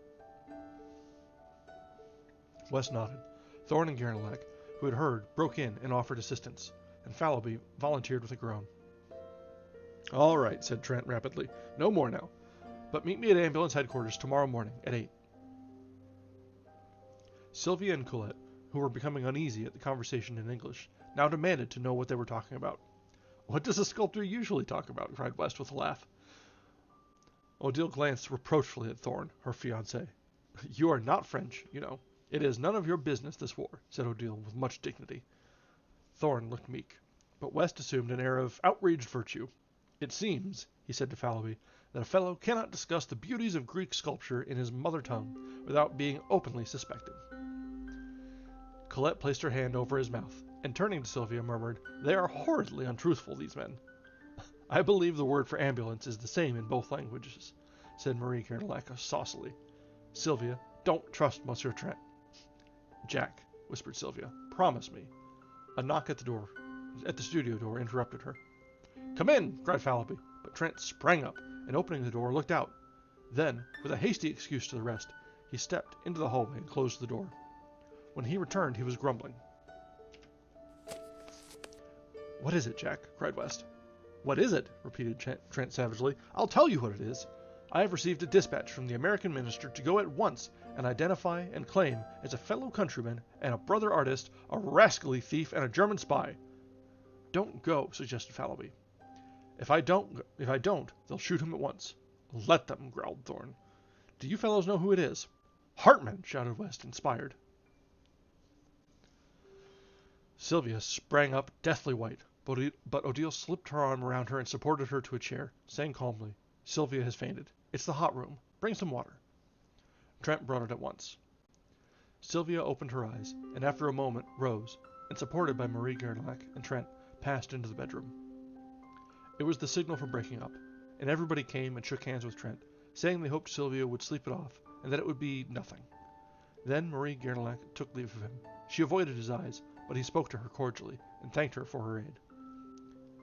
West nodded. Thorn and Guernalec, who had heard, broke in and offered assistance, and Fallowby volunteered with a groan. "All right," said Trent rapidly. "No more now. But meet me at ambulance headquarters tomorrow morning at 8. Sylvia and Colette, who were becoming uneasy at the conversation in English, now demanded to know what they were talking about. "What does a sculptor usually talk about?" cried West with a laugh. Odile glanced reproachfully at Thorn, her fiancé. "You are not French, you know. It is none of your business, this war," said Odile with much dignity. Thorn looked meek, but West assumed an air of outraged virtue. "It seems," he said to Fallowby, "that a fellow cannot discuss the beauties of Greek sculpture in his mother tongue without being openly suspected." Colette placed her hand over his mouth, and turning to Sylvia murmured, "They are horridly untruthful, these men." "I believe the word for ambulance is the same in both languages," said Marie Guernalec saucily. "Sylvia, don't trust Monsieur Trent." "Jack," whispered Sylvia, "promise me." A knock at the studio door interrupted her. "Come in!" cried Fallowby, but Trent sprang up, and opening the door, looked out. Then, with a hasty excuse to the rest, he stepped into the hallway and closed the door. When he returned, he was grumbling. "What is it, Jack?" cried West. "What is it?" repeated Trent savagely. "I'll tell you what it is. I have received a dispatch from the American minister to go at once and identify and claim as a fellow countryman and a brother artist a rascally thief and a German spy." "Don't go," suggested Fallowby. If I don't, they'll shoot him at once." "Let them," growled Thorn. "Do you fellows know who it is?" "Hartman!" shouted West, inspired. Sylvia sprang up, deathly white, but Odile slipped her arm around her and supported her to a chair, saying calmly, "Sylvia has fainted. It's the hot room. Bring some water." Trent brought it at once. Sylvia opened her eyes, and after a moment rose, and supported by Marie Guernalec and Trent, passed into the bedroom. It was the signal for breaking up, and everybody came and shook hands with Trent, saying they hoped Sylvia would sleep it off, and that it would be nothing. Then Marie Guernalec took leave of him. She avoided his eyes, but he spoke to her cordially, and thanked her for her aid.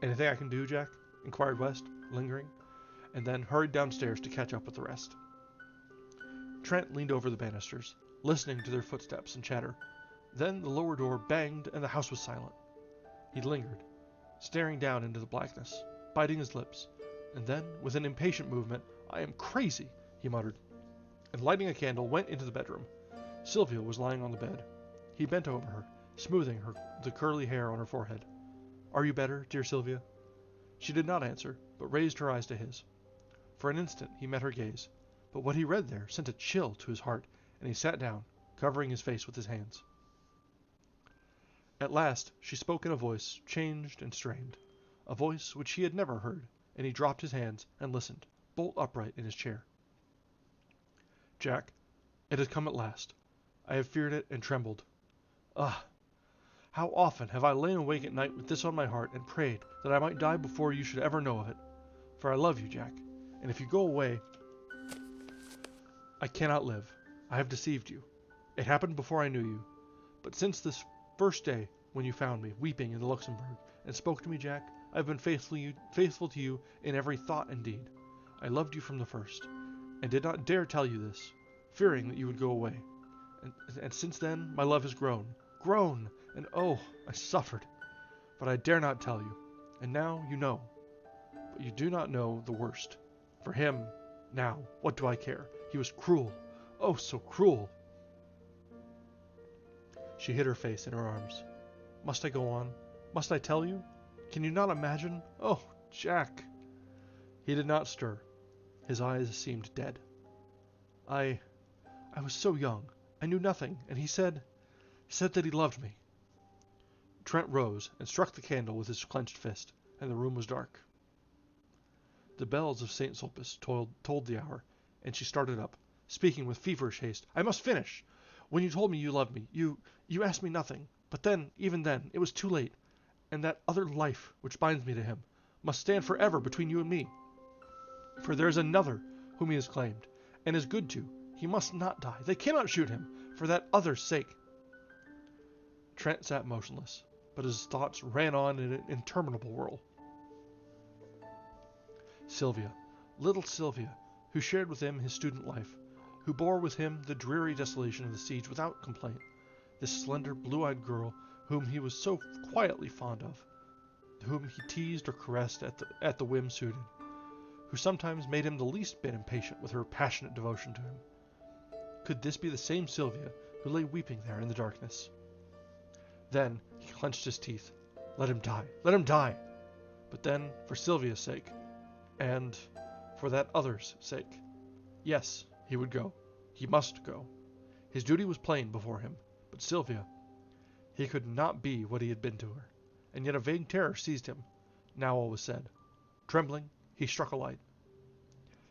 "Anything I can do, Jack?" inquired West, lingering, and then hurried downstairs to catch up with the rest. Trent leaned over the banisters, listening to their footsteps and chatter. Then the lower door banged and the house was silent. He lingered, staring down into the blackness, biting his lips, and then, with an impatient movement, "I am crazy," he muttered, and lighting a candle, went into the bedroom. Sylvia was lying on the bed. He bent over her, smoothing the curly hair on her forehead. "Are you better, dear Sylvia?" She did not answer, but raised her eyes to his. For an instant he met her gaze, but what he read there sent a chill to his heart, and he sat down, covering his face with his hands. At last she spoke in a voice changed and strained, a voice which he had never heard, and he dropped his hands and listened, bolt upright in his chair. "Jack, it has come at last. I have feared it and trembled. Ah! How often have I lain awake at night with this on my heart and prayed that I might die before you should ever know of it. For I love you, Jack, and if you go away, I cannot live. I have deceived you. It happened before I knew you. But since this first day when you found me, weeping in the Luxembourg, and spoke to me, Jack, I have been faithful to you in every thought and deed. I loved you from the first, and did not dare tell you this, fearing that you would go away. And since then my love has grown, and oh, I suffered. But I dare not tell you, and now you know. But you do not know the worst. For him, now, what do I care? He was cruel. Oh, so cruel." She hid her face in her arms. "Must I go on? Must I tell you? Can you not imagine? Oh, Jack!" He did not stir. His eyes seemed dead. I was so young. I knew nothing, and he said that he loved me." Trent rose and struck the candle with his clenched fist, and the room was dark. The bells of St. Sulpice told the hour, and she started up, speaking with feverish haste. "I must finish. When you told me you loved me, you asked me nothing. But then, even then, it was too late, and that other life which binds me to him must stand forever between you and me. For there is another whom he has claimed, and is good to. He must not die. They cannot shoot him, for that other's sake. Trent sat motionless, but his thoughts ran on in an interminable whirl. Sylvia, little Sylvia, who shared with him his student life, who bore with him the dreary desolation of the siege without complaint, this slender, blue-eyed girl whom he was so quietly fond of, whom he teased or caressed at the whim suited, who sometimes made him the least bit impatient with her passionate devotion to him. Could this be the same Sylvia who lay weeping there in the darkness? Then he clenched his teeth. Let him die! Let him die! But then, for Sylvia's sake, and for that other's sake, yes, he would go. He must go. His duty was plain before him, but Sylvia, he could not be what he had been to her, and yet a vague terror seized him. Now all was said. Trembling, he struck a light.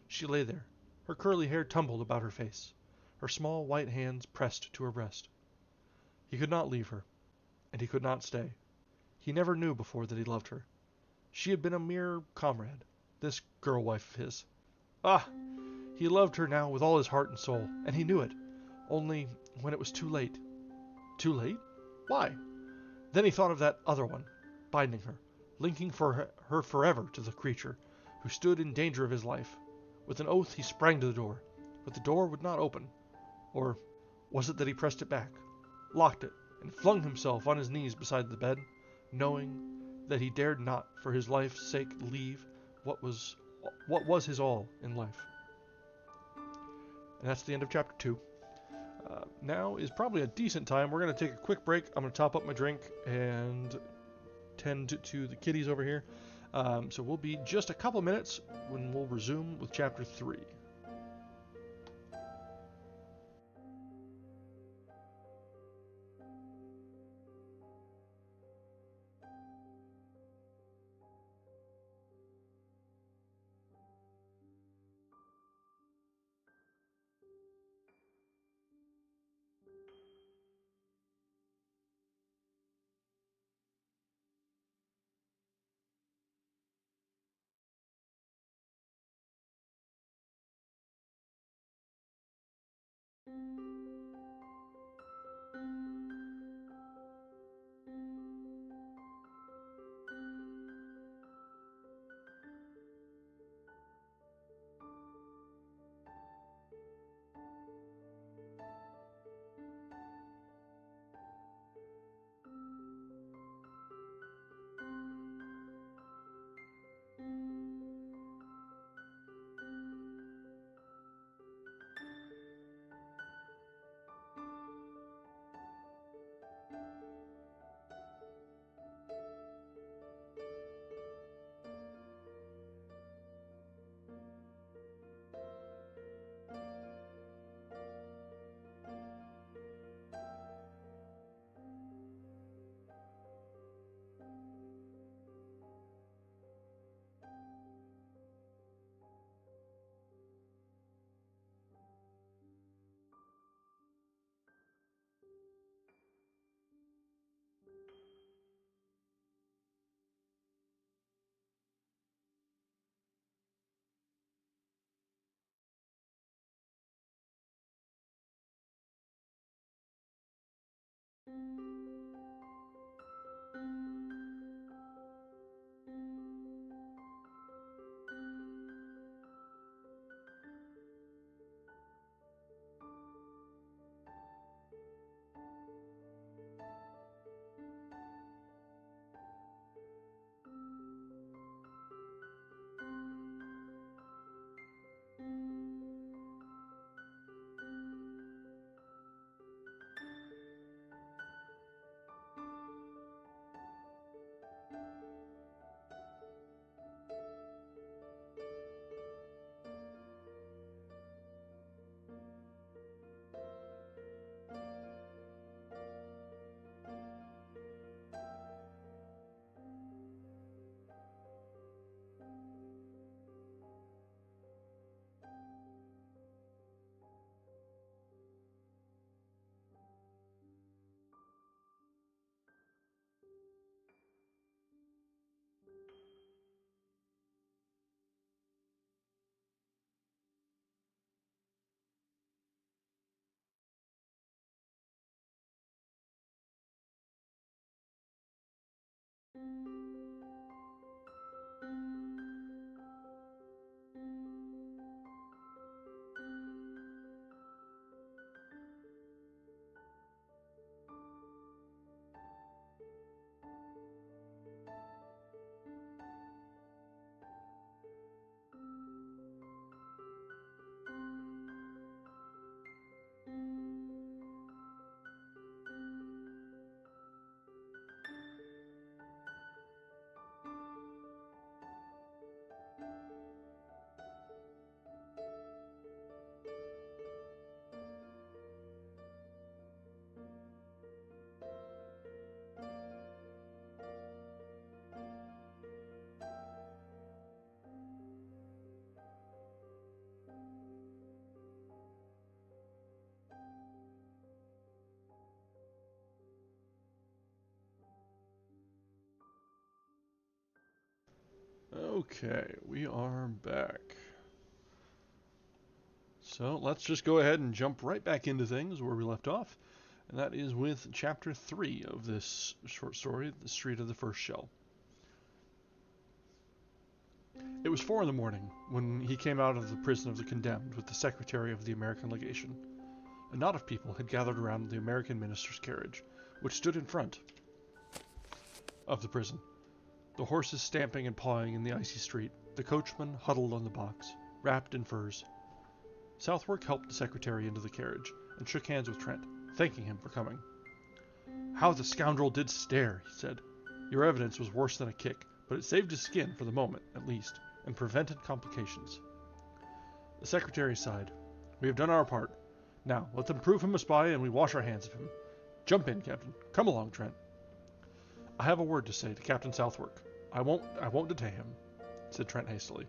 She lay there, her curly hair tumbled about her face, her small white hands pressed to her breast. He could not leave her, and he could not stay. He never knew before that he loved her. She had been a mere comrade, this girl-wife of his. Ah! He loved her now with all his heart and soul, and he knew it, only when it was too late. Too late? Why? Then he thought of that other one, binding her, linking her forever to the creature, who stood in danger of his life. With an oath he sprang to the door, but the door would not open. Or was it that he pressed it back, locked it, and flung himself on his knees beside the bed, knowing that he dared not for his life's sake leave what was his all in life? And that's the end of chapter 2. Now is probably a decent time. We're going to take a quick break. I'm going to top up my drink and tend to the kitties over here. So we'll be just a couple minutes when we'll resume with chapter 3. Okay, we are back. So let's just go ahead and jump right back into things where we left off, and that is with chapter 3 of this short story, The Street of the First Shell. It was 4 in the morning when he came out of the prison of the condemned with the secretary of the American legation. A knot of people had gathered around the American minister's carriage, which stood in front of the prison. The horses stamping and pawing in the icy street, the coachman huddled on the box, wrapped in furs. Southwark helped the secretary into the carriage, and shook hands with Trent, thanking him for coming. "How the scoundrel did stare," he said. "Your evidence was worse than a kick, but it saved his skin for the moment, at least, and prevented complications." The secretary sighed. "We have done our part. Now, let them prove him a spy, and we wash our hands of him. Jump in, Captain. Come along, Trent." "I have a word to say to Captain Southwark. I won't detain him," said Trent hastily,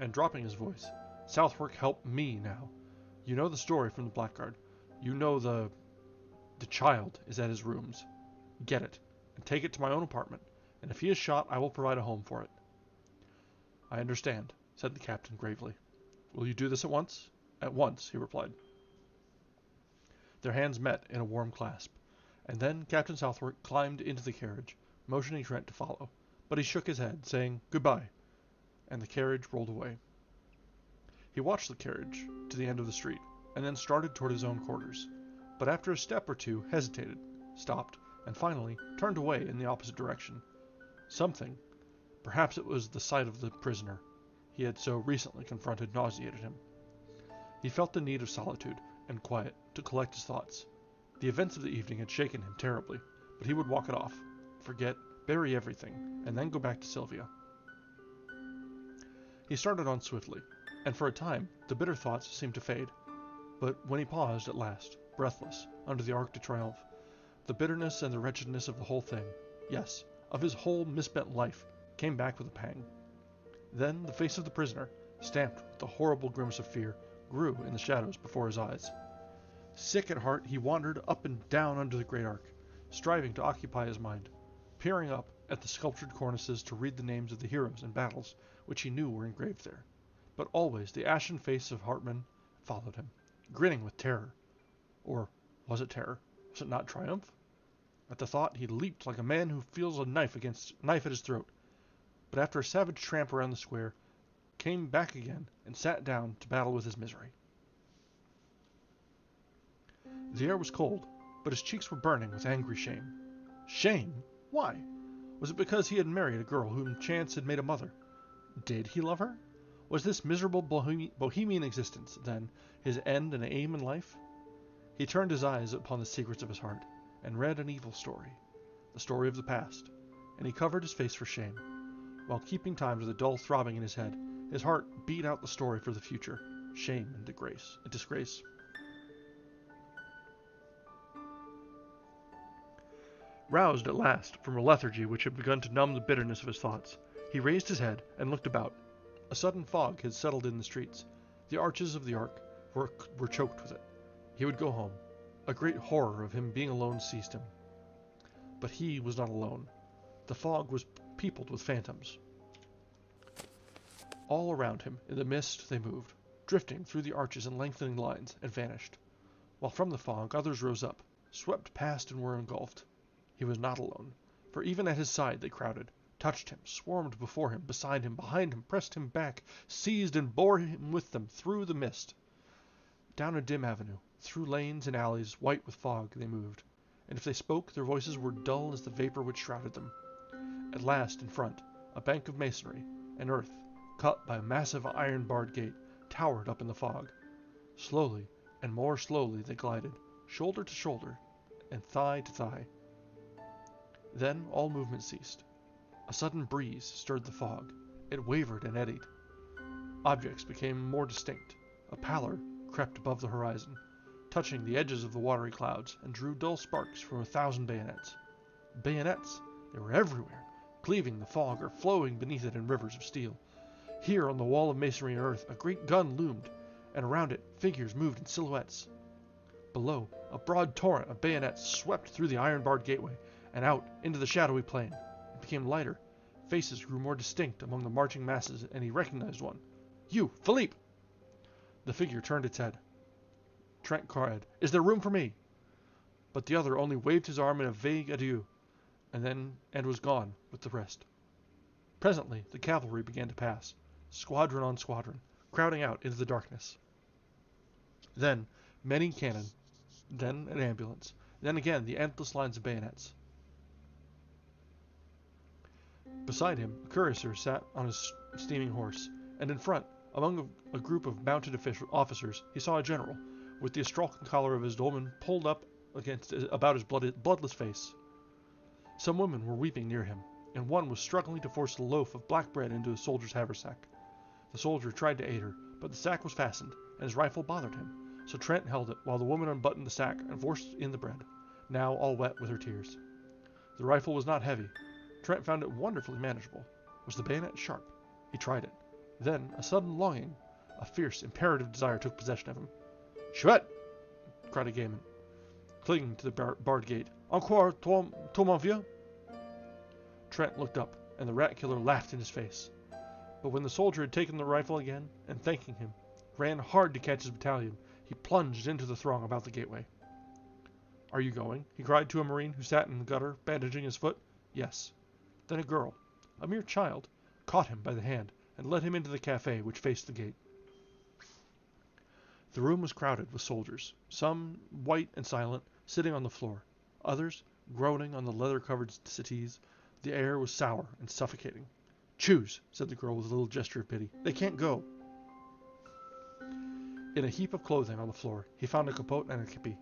and dropping his voice. "Southwark, help me now. You know the story from the blackguard. You know the child is at his rooms. Get it, and take it to my own apartment, and if he is shot, I will provide a home for it." "I understand," said the captain gravely. "Will you do this at once?" "At once," he replied. Their hands met in a warm clasp, and then Captain Southwark climbed into the carriage, motioning Trent to follow, but he shook his head, saying "Goodbye," and the carriage rolled away. He watched the carriage to the end of the street, and then started toward his own quarters, but after a step or two hesitated, stopped, and finally turned away in the opposite direction. Something, perhaps it was the sight of the prisoner he had so recently confronted, nauseated him. He felt the need of solitude and quiet to collect his thoughts. The events of the evening had shaken him terribly, but he would walk it off, forget, bury everything, and then go back to Sylvia. He started on swiftly, and for a time the bitter thoughts seemed to fade. But when he paused at last, breathless, under the Arc de Triomphe, the bitterness and the wretchedness of the whole thing, yes, of his whole misspent life, came back with a pang. Then the face of the prisoner, stamped with the horrible grimace of fear, grew in the shadows before his eyes. Sick at heart, he wandered up and down under the great arc, striving to occupy his mind, peering up at the sculptured cornices to read the names of the heroes and battles which he knew were engraved there. But always the ashen face of Hartmann followed him, grinning with terror. Or was it terror? Was it not triumph? At the thought he leaped like a man who feels a knife at his throat, but after a savage tramp around the square, came back again and sat down to battle with his misery. The air was cold, but his cheeks were burning with angry shame. Shame? Why? Was it because he had married a girl whom chance had made a mother? Did he love her? Was this miserable bohemian existence, then, his end and aim in life? He turned his eyes upon the secrets of his heart, and read an evil story, the story of the past, and he covered his face for shame. While keeping time to the dull throbbing in his head, his heart beat out the story for the future, shame and disgrace. Roused at last from a lethargy which had begun to numb the bitterness of his thoughts, he raised his head and looked about. A sudden fog had settled in the streets. The arches of the Arc were choked with it. He would go home. A great horror of him being alone seized him. But he was not alone. The fog was peopled with phantoms. All around him, in the mist, they moved, drifting through the arches in lengthening lines, and vanished. While from the fog others rose up, swept past and were engulfed. He was not alone. For even at his side they crowded, touched him, swarmed before him, beside him, behind him, pressed him back, seized and bore him with them through the mist. Down a dim avenue, through lanes and alleys white with fog, they moved, and if they spoke, their voices were dull as the vapor which shrouded them. At last, in front, a bank of masonry and earth, cut by a massive iron-barred gate, towered up in the fog. Slowly, and more slowly, they glided, shoulder to shoulder, and thigh to thigh. Then all movement ceased. A sudden breeze stirred the fog. It wavered and eddied. Objects became more distinct. A pallor crept above the horizon, touching the edges of the watery clouds, and drew dull sparks from 1,000 bayonets. Bayonets! They were everywhere, cleaving the fog or flowing beneath it in rivers of steel. Here on the wall of masonry and earth a great gun loomed, and around it figures moved in silhouettes. Below, a broad torrent of bayonets swept through the iron-barred gateway and out into the shadowy plain. It became lighter. Faces grew more distinct among the marching masses, and he recognized one. "You, Philippe!" The figure turned its head. Trent cried, "Is there room for me?" But the other only waved his arm in a vague adieu, and was gone with the rest. Presently the cavalry began to pass, squadron on squadron, crowding out into the darkness. Then many cannon, then an ambulance, then again the endless lines of bayonets. Beside him, a cuirassier sat on his steaming horse, and in front, among a group of mounted officers, he saw a general, with the astrachan collar of his dolman pulled up about his bloodless face. Some women were weeping near him, and one was struggling to force a loaf of black bread into a soldier's haversack. The soldier tried to aid her, but the sack was fastened, and his rifle bothered him, so Trent held it while the woman unbuttoned the sack and forced in the bread, now all wet with her tears. The rifle was not heavy. Trent found it wonderfully manageable. Was the bayonet sharp? He tried it. Then a sudden longing, a fierce, imperative desire took possession of him. "Chouette!" cried a gaiman, clinging to the barred gate. "Encore, toi, mon vieux?" Trent looked up, and the rat-killer laughed in his face. But when the soldier had taken the rifle again, and thanking him, ran hard to catch his battalion, he plunged into the throng about the gateway. "Are you going?" he cried to a marine who sat in the gutter, bandaging his foot. "Yes." Then a girl, a mere child, caught him by the hand and led him into the café which faced the gate. The room was crowded with soldiers, some, white and silent, sitting on the floor, others, groaning on the leather-covered settees. The air was sour and suffocating. "Choose," said the girl with a little gesture of pity. "They can't go." In a heap of clothing on the floor, he found a capote and a képi.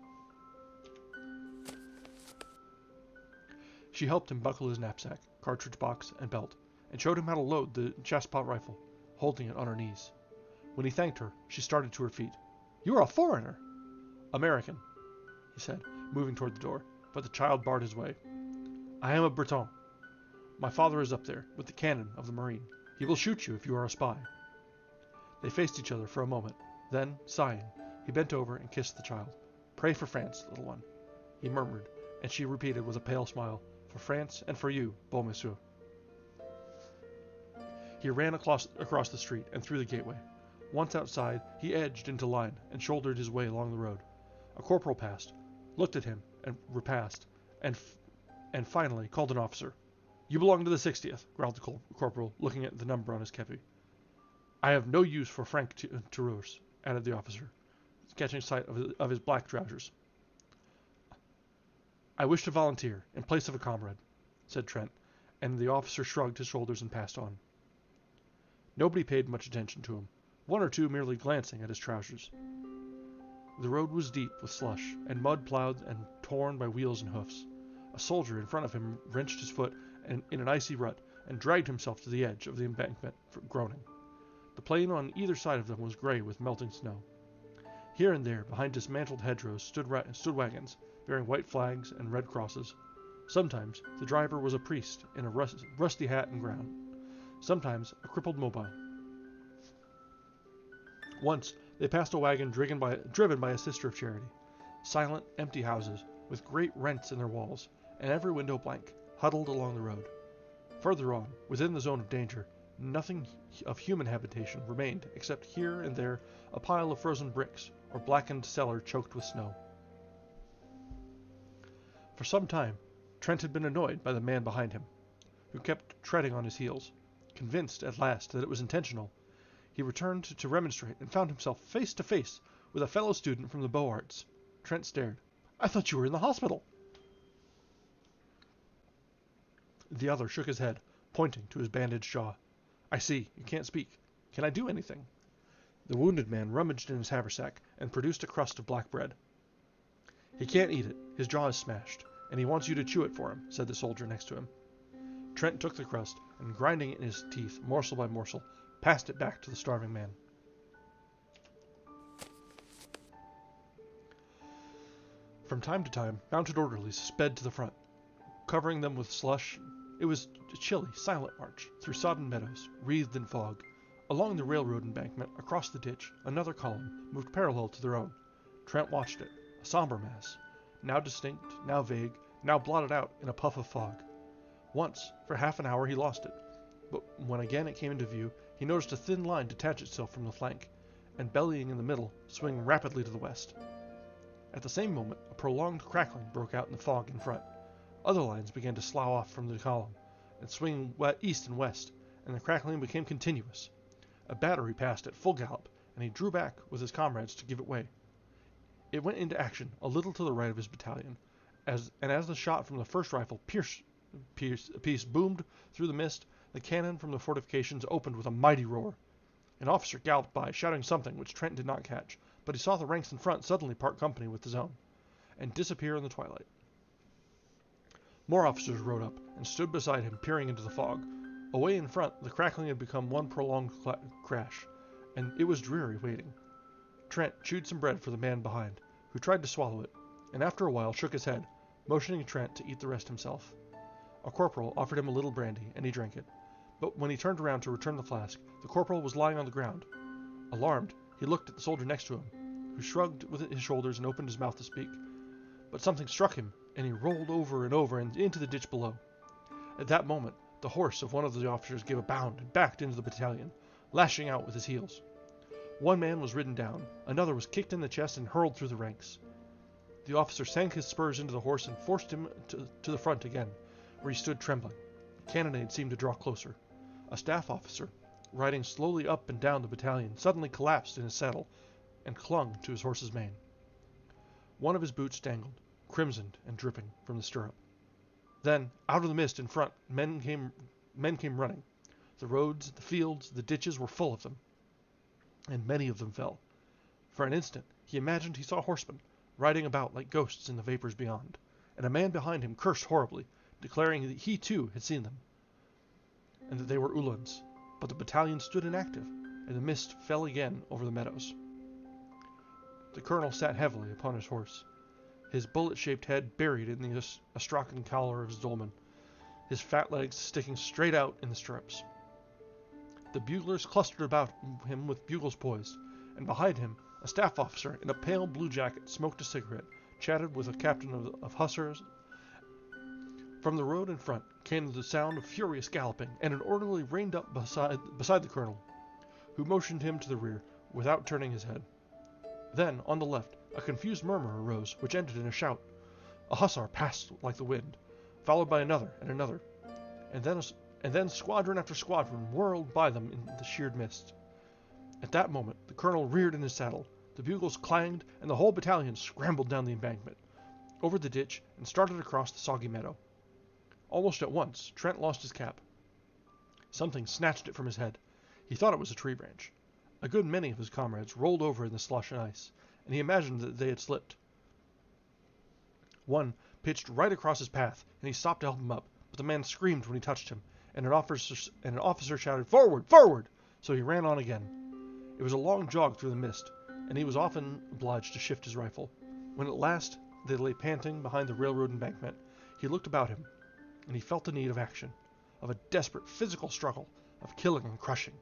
She helped him buckle his knapsack, cartridge box, and belt, and showed him how to load the chassepot rifle, holding it on her knees. When he thanked her, she started to her feet. "You are a foreigner." "American," he said, moving toward the door, but the child barred his way. "I am a Breton. My father is up there, with the cannon of the marine. He will shoot you if you are a spy." They faced each other for a moment. Then, sighing, he bent over and kissed the child. "Pray for France, little one," he murmured, and she repeated with a pale smile, "For France and for you, beau monsieur." He ran across the street and through the gateway. Once outside, he edged into line and shouldered his way along the road. A corporal passed, looked at him, and repassed, and finally called an officer. "You belong to the 60th, growled the corporal, looking at the number on his képi. "I have no use for franc-tireurs," added the officer, catching sight of his black trousers. "I wish to volunteer, in place of a comrade," said Trent, and the officer shrugged his shoulders and passed on. Nobody paid much attention to him, one or two merely glancing at his trousers. The road was deep with slush, and mud plowed and torn by wheels and hoofs. A soldier in front of him wrenched his foot in an icy rut, and dragged himself to the edge of the embankment, groaning. The plain on either side of them was gray with melting snow. Here and there, behind dismantled hedgerows, stood wagons, bearing white flags and red crosses. Sometimes the driver was a priest in a rusty hat and gown. Sometimes a crippled mobile. Once they passed a wagon driven by a Sister of Charity. Silent, empty houses, with great rents in their walls, and every window blank, huddled along the road. Further on, within the zone of danger, nothing of human habitation remained except here and there a pile of frozen bricks or blackened cellar choked with snow. For some time, Trent had been annoyed by the man behind him, who kept treading on his heels. Convinced, at last, that it was intentional, he returned to remonstrate and found himself face to face with a fellow student from the Beaux Arts. Trent stared. "I thought you were in the hospital." The other shook his head, pointing to his bandaged jaw. "I see, you can't speak. Can I do anything?" The wounded man rummaged in his haversack and produced a crust of black bread. "He can't eat it. His jaw is smashed, and he wants you to chew it for him," said the soldier next to him. Trent took the crust and, grinding it in his teeth morsel by morsel, passed it back to the starving man. From time to time, mounted orderlies sped to the front, covering them with slush. It was a chilly, silent march through sodden meadows, wreathed in fog. Along the railroad embankment, across the ditch, another column moved parallel to their own. Trent watched it, a somber mass, now distinct, now vague, now blotted out in a puff of fog. Once, for half an hour, he lost it, but when again it came into view, he noticed a thin line detach itself from the flank, and bellying in the middle, swing rapidly to the west. At the same moment, a prolonged crackling broke out in the fog in front. Other lines began to slough off from the column, and swing east and west, and the crackling became continuous. A battery passed at full gallop, and he drew back with his comrades to give it way. It went into action a little to the right of his battalion, as the shot from the first rifle piece boomed through the mist, the cannon from the fortifications opened with a mighty roar. An officer galloped by, shouting something which Trent did not catch, but he saw the ranks in front suddenly part company with his own, and disappear in the twilight. More officers rode up and stood beside him, peering into the fog. Away in front, the crackling had become one prolonged crash, and it was dreary waiting. Trent chewed some bread for the man behind, who tried to swallow it, and after a while shook his head, motioning Trent to eat the rest himself. A corporal offered him a little brandy, and he drank it. But when he turned around to return the flask, the corporal was lying on the ground. Alarmed, he looked at the soldier next to him, who shrugged with his shoulders and opened his mouth to speak. But something struck him, and he rolled over and into the ditch below. At that moment, the horse of one of the officers gave a bound and backed into the battalion, lashing out with his heels. One man was ridden down, another was kicked in the chest and hurled through the ranks. The officer sank his spurs into the horse and forced him to the front again, where he stood trembling. The cannonade seemed to draw closer. A staff officer, riding slowly up and down the battalion, suddenly collapsed in his saddle and clung to his horse's mane. One of his boots dangled, crimsoned and dripping, from the stirrup. Then, out of the mist in front, men came running. The roads, the fields, the ditches were full of them, and many of them fell. For an instant, he imagined he saw horsemen, riding about like ghosts in the vapors beyond, and a man behind him cursed horribly, declaring that he too had seen them, and that they were Uhlans. But the battalion stood inactive, and the mist fell again over the meadows. The colonel sat heavily upon his horse, his bullet-shaped head buried in the astrakhan collar of his dolman, his fat legs sticking straight out in the stirrups. The buglers clustered about him with bugles poised, and behind him, a staff officer in a pale blue jacket smoked a cigarette, chatted with a captain of hussars. From the road in front came the sound of furious galloping, and an orderly reined up beside the colonel, who motioned him to the rear without turning his head. Then, on the left, a confused murmur arose, which ended in a shout. A hussar passed like the wind, followed by another and another, and then squadron after squadron whirled by them in the sheared mist. At that moment, the colonel reared in his saddle, the bugles clanged, and the whole battalion scrambled down the embankment, over the ditch, and started across the soggy meadow. Almost at once, Trent lost his cap. Something snatched it from his head. He thought it was a tree branch. A good many of his comrades rolled over in the slush and ice, and he imagined that they had slipped. One pitched right across his path, and he stopped to help him up, but the man screamed when he touched him, and an officer shouted, "Forward! Forward!" So he ran on again. It was a long jog through the mist, and he was often obliged to shift his rifle. When at last they lay panting behind the railroad embankment, he looked about him, and he felt the need of action, of a desperate physical struggle, of killing and crushing.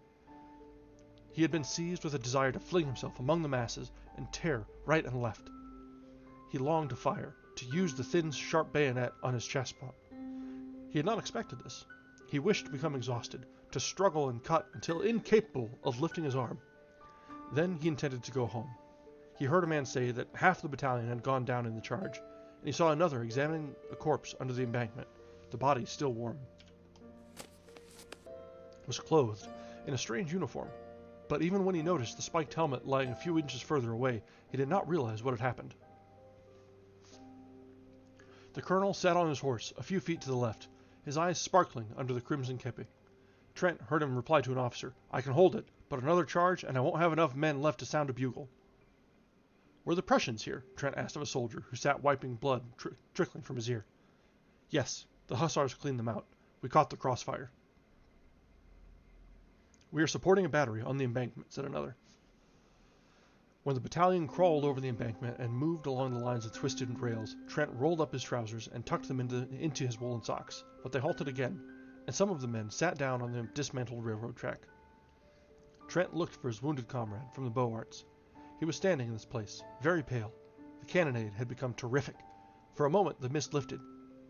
He had been seized with a desire to fling himself among the masses and tear right and left. He longed to fire, to use the thin, sharp bayonet on his chest pot. He had not expected this. He wished to become exhausted, to struggle and cut until incapable of lifting his arm. Then he intended to go home. He heard a man say that half the battalion had gone down in the charge, and he saw another examining a corpse under the embankment, the body still warm. It was clothed in a strange uniform, but even when he noticed the spiked helmet lying a few inches further away, he did not realize what had happened. The colonel sat on his horse a few feet to the left, his eyes sparkling under the crimson kepi. Trent heard him reply to an officer, "I can hold it, but another charge and I won't have enough men left to sound a bugle." "Were the Prussians here?" Trent asked of a soldier who sat wiping blood trickling from his ear. "Yes, the hussars cleaned them out. We caught the crossfire." "We are supporting a battery on the embankment," said another. When the battalion crawled over the embankment and moved along the lines of twisted rails, Trent rolled up his trousers and tucked them into his woolen socks, but they halted again, and some of the men sat down on the dismantled railroad track. Trent looked for his wounded comrade from the Boards. He was standing in this place, very pale. The cannonade had become terrific. For a moment the mist lifted.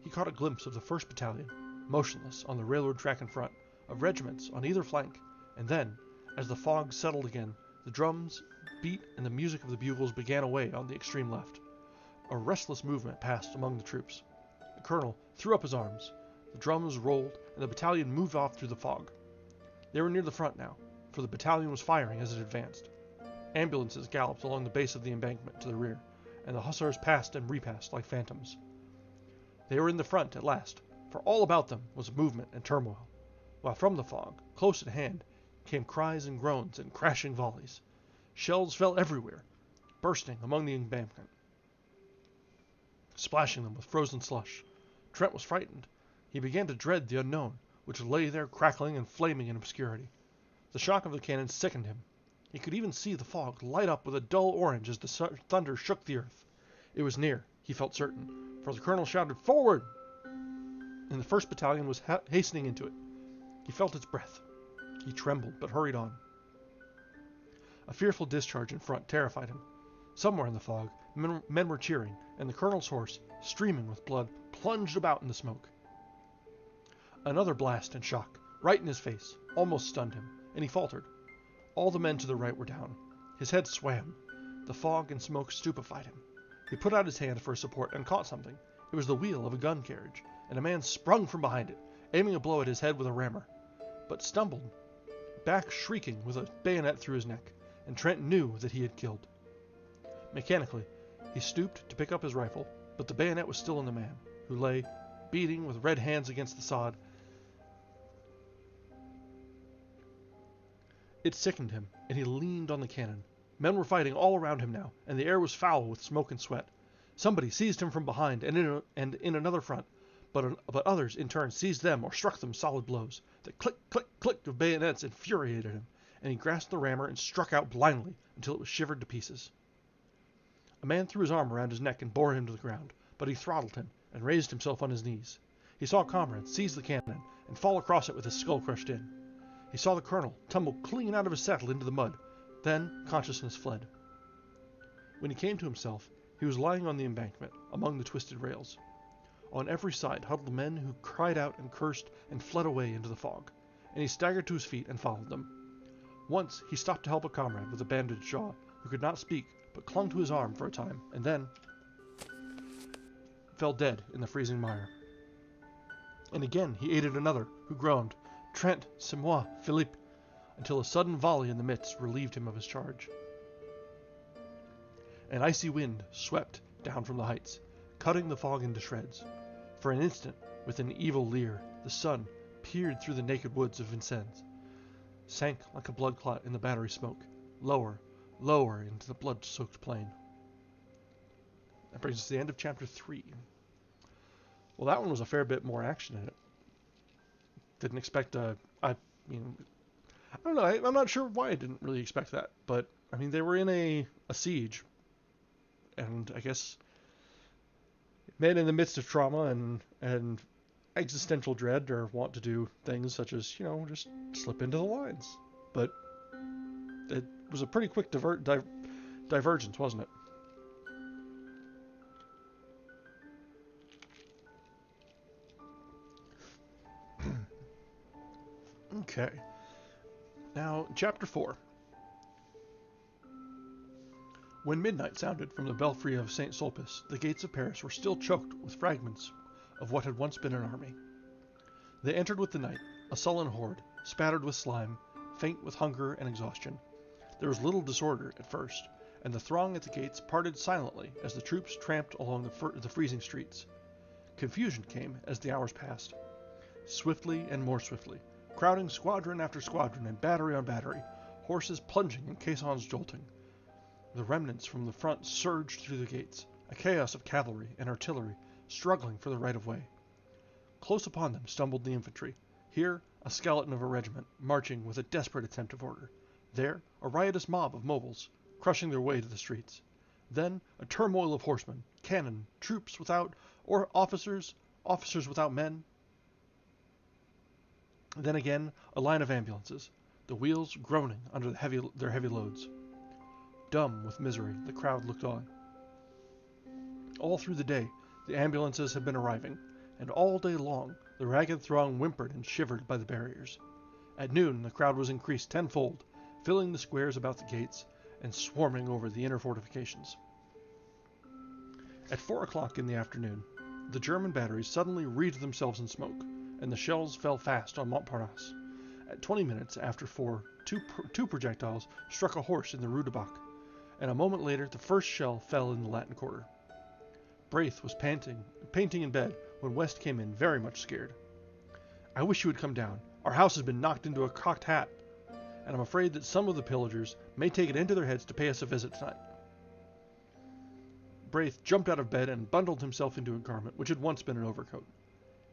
He caught a glimpse of the 1st Battalion, motionless on the railroad track in front, of regiments on either flank, and then, as the fog settled again, the drums beat and the music of the bugles began away on the extreme left. A restless movement passed among the troops. The colonel threw up his arms. The drums rolled, and the battalion moved off through the fog. They were near the front now, for the battalion was firing as it advanced. Ambulances galloped along the base of the embankment to the rear, and the hussars passed and repassed like phantoms. They were in the front at last, for all about them was movement and turmoil, while from the fog, close at hand, came cries and groans and crashing volleys. Shells fell everywhere, bursting among the embankment, splashing them with frozen slush. Trent was frightened. He began to dread the unknown, which lay there crackling and flaming in obscurity. The shock of the cannon sickened him. He could even see the fog light up with a dull orange as the thunder shook the earth. It was near, he felt certain, for the colonel shouted, "Forward!" and the 1st Battalion was hastening into it. He felt its breath. He trembled, but hurried on. A fearful discharge in front terrified him. Somewhere in the fog, men were cheering, and the colonel's horse, streaming with blood, plunged about in the smoke. Another blast and shock, right in his face, almost stunned him, and he faltered. All the men to the right were down. His head swam. The fog and smoke stupefied him. He put out his hand for support and caught something. It was the wheel of a gun carriage, and a man sprung from behind it, aiming a blow at his head with a rammer, but stumbled back shrieking with a bayonet through his neck, and Trent knew that he had killed. Mechanically, he stooped to pick up his rifle, but the bayonet was still in the man, who lay, beating with red hands against the sod. It sickened him, and he leaned on the cannon. Men were fighting all around him now, and the air was foul with smoke and sweat. Somebody seized him from behind and in another front, but others in turn seized them or struck them solid blows. The click, click, click of bayonets infuriated him, and he grasped the rammer and struck out blindly until it was shivered to pieces. A man threw his arm around his neck and bore him to the ground, but he throttled him and raised himself on his knees. He saw a comrade seize the cannon and fall across it with his skull crushed in. He saw the colonel tumble clean out of his saddle into the mud. Then consciousness fled. When he came to himself, he was lying on the embankment, among the twisted rails. On every side huddled men who cried out and cursed and fled away into the fog, and he staggered to his feet and followed them. Once he stopped to help a comrade with a bandaged jaw, who could not speak, but clung to his arm for a time, and then fell dead in the freezing mire. And again he aided another, who groaned, "Trent, c'est moi, Philippe," until a sudden volley in the midst relieved him of his charge. An icy wind swept down from the heights, cutting the fog into shreds. For an instant, with an evil leer, the sun peered through the naked woods of Vincennes, sank like a blood clot in the battery smoke, lower, lower into the blood-soaked plain. That brings us to the end of chapter 3. Well, that one was a fair bit more action in it. Didn't expect I don't know, I'm not sure why I didn't really expect that, but, I mean, they were in a siege, and I guess men in the midst of trauma and existential dread are wont to do things such as, just slip into the lines. But it was a pretty quick divergence, wasn't it? Okay. Now, chapter 4. When midnight sounded from the belfry of St. Sulpice, the gates of Paris were still choked with fragments of what had once been an army. They entered with the night, a sullen horde, spattered with slime, faint with hunger and exhaustion. There was little disorder at first, and the throng at the gates parted silently as the troops tramped along the freezing streets. Confusion came as the hours passed, swiftly and more swiftly, crowding squadron after squadron and battery on battery, horses plunging and caissons jolting. The remnants from the front surged through the gates, a chaos of cavalry and artillery struggling for the right of way. Close upon them stumbled the infantry. Here, a skeleton of a regiment, marching with a desperate attempt of order. There, a riotous mob of mobiles, crushing their way to the streets. Then, a turmoil of horsemen, cannon, troops without, or officers without men. Then again, a line of ambulances, the wheels groaning under their heavy loads. Dumb with misery, the crowd looked on. All through the day, the ambulances had been arriving, and all day long, the ragged throng whimpered and shivered by the barriers. At noon, the crowd was increased tenfold, filling the squares about the gates and swarming over the inner fortifications. At 4 o'clock in the afternoon, the German batteries suddenly wreathed themselves in smoke, and the shells fell fast on Montparnasse. At 20 minutes after 4, two projectiles struck a horse in the Rue du Bac, and a moment later the first shell fell in the Latin Quarter. Braith was painting in bed when West came in, very much scared. "I wish you would come down. Our house has been knocked into a cocked hat, and I'm afraid that some of the pillagers may take it into their heads to pay us a visit tonight." Braith jumped out of bed and bundled himself into a garment which had once been an overcoat.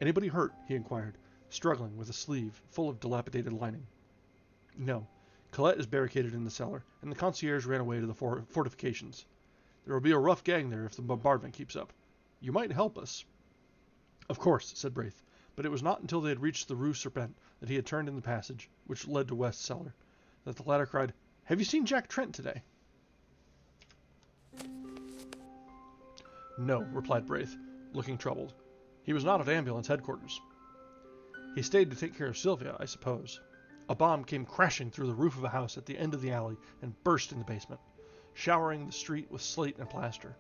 "Anybody hurt?" he inquired, struggling with a sleeve full of dilapidated lining. "No. Colette is barricaded in the cellar, and the concierge ran away to the fortifications. There will be a rough gang there if the bombardment keeps up. You might help us." "Of course," said Braith, but it was not until they had reached the Rue Serpent that he had turned in the passage, which led to West's cellar, that the latter cried, "Have you seen Jack Trent today?" "No," replied Braith, looking troubled. "He was not at ambulance headquarters." "He stayed to take care of Sylvia, I suppose." A bomb came crashing through the roof of a house at the end of the alley and burst in the basement, showering the street with slate and plaster.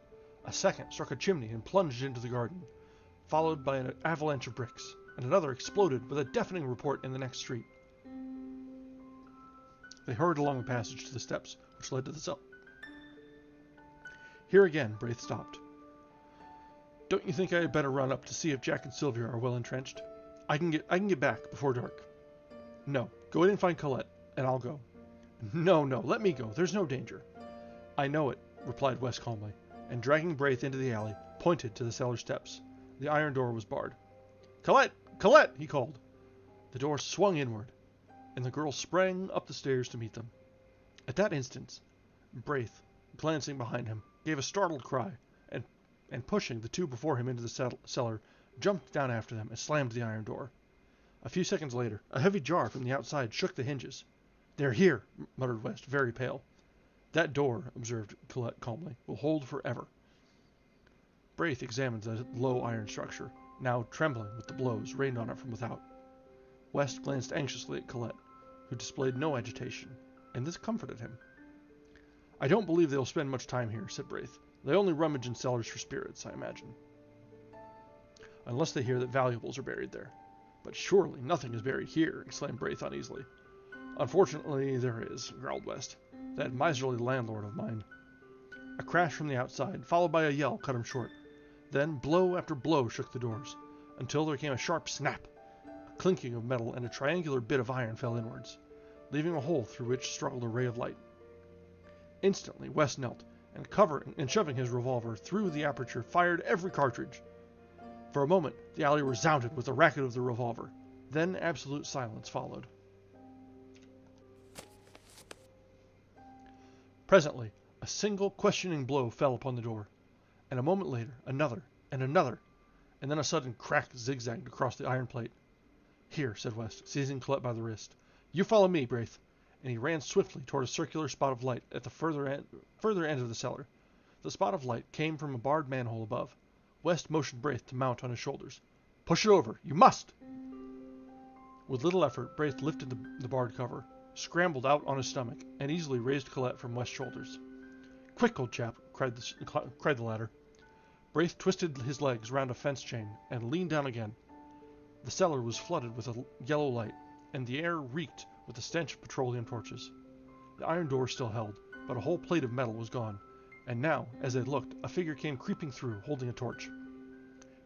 A second struck a chimney and plunged into the garden, followed by an avalanche of bricks, and another exploded with a deafening report in the next street. They hurried along the passage to the steps which led to the cell. Here again Braith stopped. "Don't you think I had better run up to see if Jack and Sylvia are well entrenched? I can get back before dark." "No, go in and find Colette, and I'll go." No, let me go. There's no danger." "I know it," replied West calmly, and dragging Braith into the alley, pointed to the cellar steps. The iron door was barred. "Colette! Colette!" he called. The door swung inward, and the girl sprang up the stairs to meet them. At that instant, Braith, glancing behind him, gave a startled cry, and pushing the two before him into the cellar, jumped down after them and slammed the iron door. A few seconds later, a heavy jar from the outside shook the hinges. "They're here," muttered West, very pale. "That door," observed Colette calmly, "will hold forever." Braith examined the low iron structure, now trembling with the blows rained on it from without. West glanced anxiously at Colette, who displayed no agitation, and this comforted him. "I don't believe they'll spend much time here," said Braith. "They only rummage in cellars for spirits, I imagine. Unless they hear that valuables are buried there." "But surely nothing is buried here," exclaimed Braith uneasily. "Unfortunately there is," growled West. "That miserly landlord of mine." A crash from the outside, followed by a yell, cut him short. Then blow after blow shook the doors, until there came a sharp snap, a clinking of metal, and a triangular bit of iron fell inwards, leaving a hole through which struggled a ray of light. Instantly West knelt, and shoving his revolver through the aperture, fired every cartridge. For a moment the alley resounded with the racket of the revolver. Then absolute silence followed. Presently a single questioning blow fell upon the door, and a moment later another, and then a sudden crack zigzagged across the iron plate. "Here," said West, seizing Colette by the wrist. "You follow me, Braith," and he ran swiftly toward a circular spot of light at the further end of the cellar. The spot of light came from a barred manhole above. West motioned Braith to mount on his shoulders. "Push it over! You must!" With little effort, Braith lifted the barred cover, scrambled out on his stomach, and easily raised Colette from West's shoulders. "Quick, old chap!" cried the latter. Braith twisted his legs round a fence chain and leaned down again. The cellar was flooded with a yellow light, and the air reeked with the stench of petroleum torches. The iron door still held, but a whole plate of metal was gone, and now, as they looked, a figure came creeping through, holding a torch.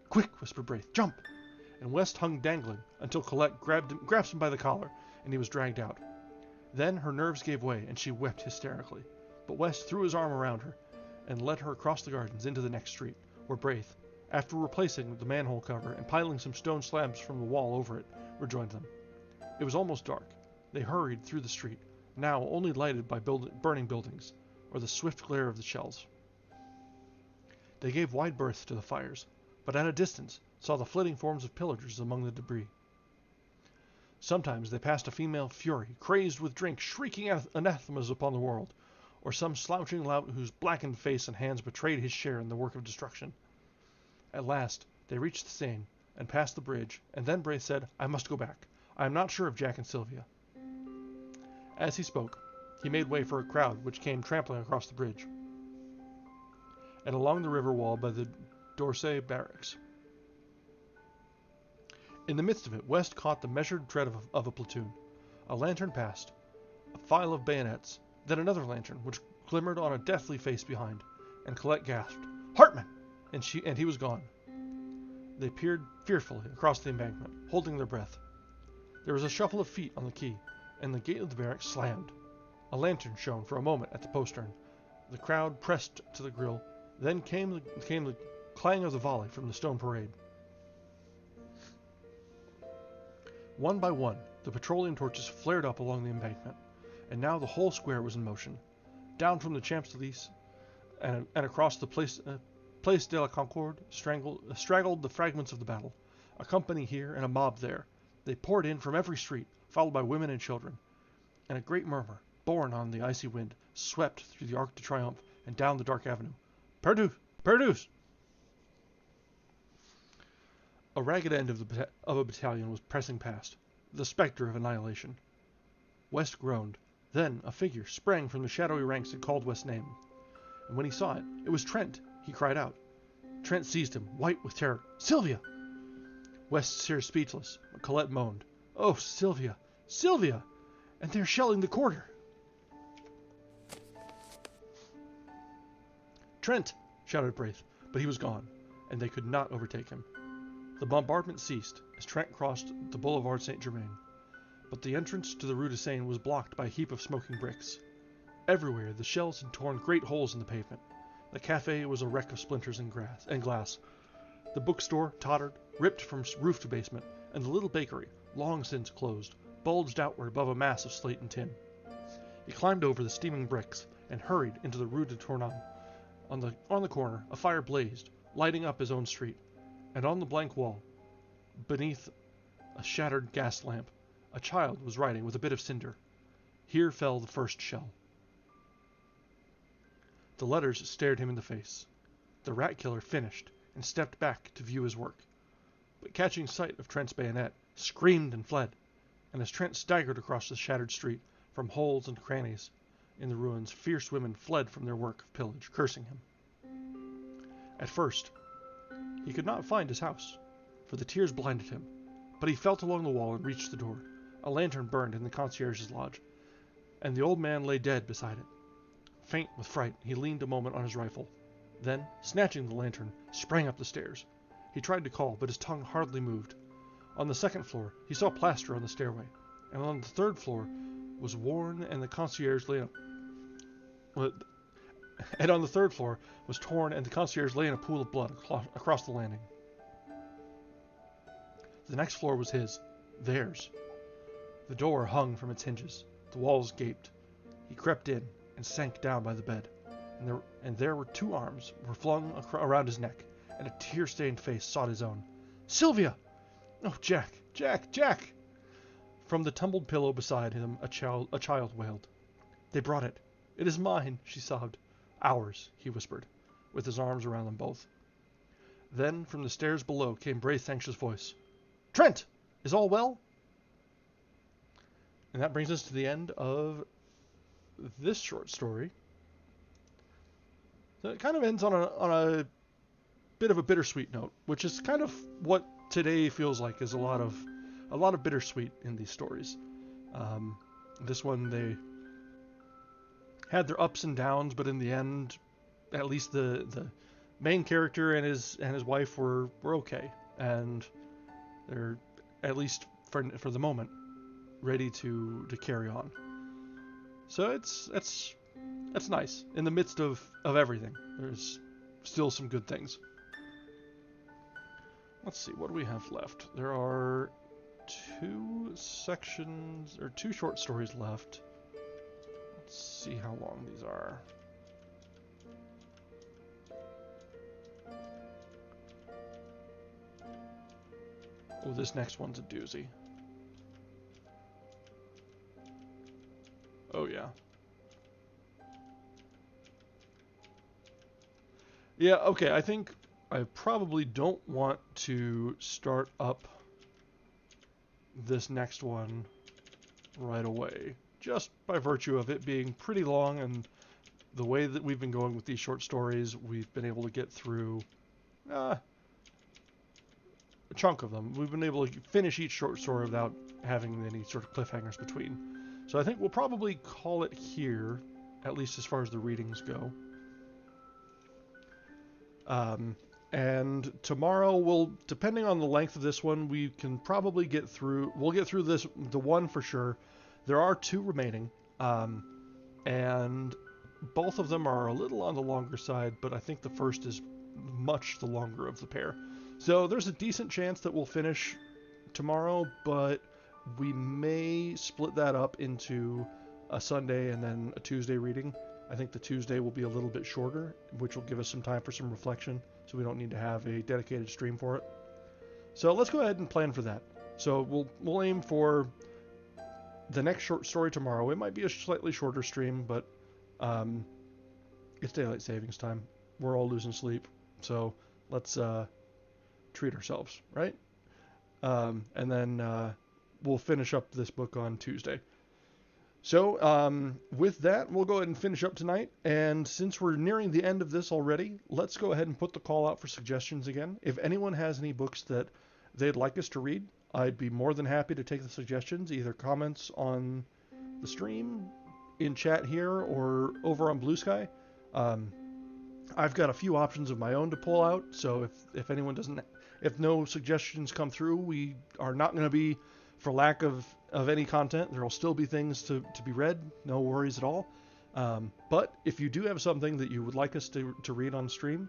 "Quick!" whispered Braith. "Jump!" And West hung dangling until Colette grasped him by the collar, and he was dragged out. Then her nerves gave way, and she wept hysterically. But West threw his arm around her and led her across the gardens into the next street, where Braith, after replacing the manhole cover and piling some stone slabs from the wall over it, rejoined them. It was almost dark. They hurried through the street, now only lighted by burning buildings, or the swift glare of the shells. They gave wide berth to the fires, but at a distance saw the flitting forms of pillagers among the debris. Sometimes they passed a female fury, crazed with drink, shrieking anathemas upon the world, or some slouching lout whose blackened face and hands betrayed his share in the work of destruction. At last they reached the Seine and passed the bridge, and then Braith said, "I must go back. I am not sure of Jack and Sylvia." As he spoke, he made way for a crowd which came trampling across the bridge and along the river wall by the d'Orsay barracks. In the midst of it, West caught the measured tread of a platoon. A lantern passed, a file of bayonets, then another lantern, which glimmered on a deathly face behind, and Colette gasped, "Hartman!" and he was gone. They peered fearfully across the embankment, holding their breath. There was a shuffle of feet on the quay, and the gate of the barracks slammed. A lantern shone for a moment at the postern. The crowd pressed to the grill. Then came the clang of the volley from the stone parade. One by one, the petroleum torches flared up along the embankment, and now the whole square was in motion. Down from the Champs-Élysées and across the Place de la Concorde straggled the fragments of the battle, a company here and a mob there. They poured in from every street, followed by women and children, and a great murmur, borne on the icy wind, swept through the Arc de Triomphe and down the dark avenue. "Perdu! Perdus!" A ragged end of a battalion was pressing past, the spectre of annihilation. West groaned. Then a figure sprang from the shadowy ranks and called West's name. And when he saw it, it was Trent. He cried out. Trent seized him, white with terror. "Sylvia!" West stared speechless, but Colette moaned. "Oh, Sylvia! Sylvia! And they're shelling the quarter!" "Trent!" shouted Braith, but he was gone, and they could not overtake him. The bombardment ceased as Trent crossed the Boulevard Saint-Germain, but the entrance to the Rue de Seine was blocked by a heap of smoking bricks. Everywhere the shells had torn great holes in the pavement. The cafe was a wreck of splinters and glass. The bookstore tottered, ripped from roof to basement, and the little bakery, long since closed, bulged outward above a mass of slate and tin. He climbed over the steaming bricks and hurried into the Rue de Tournon. On the corner, a fire blazed, lighting up his own street, and on the blank wall, beneath a shattered gas lamp, a child was writing with a bit of cinder. Here fell the first shell. The letters stared him in the face. The rat killer finished and stepped back to view his work, but catching sight of Trent's bayonet, screamed and fled, and as Trent staggered across the shattered street, from holes and crannies in the ruins, fierce women fled from their work of pillage, cursing him. At first, he could not find his house, for the tears blinded him, but he felt along the wall and reached the door. A lantern burned in the concierge's lodge, and the old man lay dead beside it. Faint with fright, he leaned a moment on his rifle. Then, snatching the lantern, sprang up the stairs. He tried to call, but his tongue hardly moved. On the second floor, he saw plaster on the stairway, and on the third floor was worn, and the concierge lay in a pool of blood across the landing. The next floor was his, theirs. The door hung from its hinges. The walls gaped. He crept in and sank down by the bed, and there were two arms were flung around his neck, and a tear-stained face sought his own. "Sylvia! Oh, Jack! Jack! Jack!" From the tumbled pillow beside him a child wailed. "They brought it. It is mine," she sobbed. "Ours," he whispered, with his arms around them both. Then from the stairs below came Braith's anxious voice. "Trent! Is all well?" And that brings us to the end of this short story. So it kind of ends on a bit of a bittersweet note, which is kind of what today feels like. Is a lot of bittersweet in these stories. Um, this one, they had their ups and downs, but in the end, at least the main character and his wife were okay, and they're, at least for the moment, ready to carry on. So it's nice in the midst of everything. There's still some good things. Let's see, what do we have left? There are two short stories left. Let's see how long these are. Oh, this next one's a doozy. Oh yeah. Yeah, okay, I think I probably don't want to start up this next one right away, just by virtue of it being pretty long, and the way that we've been going with these short stories, we've been able to get through a chunk of them. We've been able to finish each short story without having any sort of cliffhangers between. So I think we'll probably call it here, at least as far as the readings go. And tomorrow, depending on the length of this one, we can probably get through. We'll get through the one for sure. There are two remaining, and both of them are a little on the longer side, but I think the first is much the longer of the pair. So there's a decent chance that we'll finish tomorrow, but we may split that up into a Sunday and then a Tuesday reading. I think the Tuesday will be a little bit shorter, which will give us some time for some reflection, so we don't need to have a dedicated stream for it. So let's go ahead and plan for that. So we'll aim for the next short story tomorrow. It might be a slightly shorter stream, but it's daylight savings time. We're all losing sleep, so let's treat ourselves, right? And then we'll finish up this book on Tuesday. So with that, we'll go ahead and finish up tonight. And since we're nearing the end of this already, let's go ahead and put the call out for suggestions again. If anyone has any books that they'd like us to read, I'd be more than happy to take the suggestions, either comments on the stream, in chat here, or over on Bluesky. I've got a few options of my own to pull out, so if anyone doesn't, if no suggestions come through, we are not going to be, for lack of any content, there will still be things to be read, no worries at all. But if you do have something that you would like us to read on stream,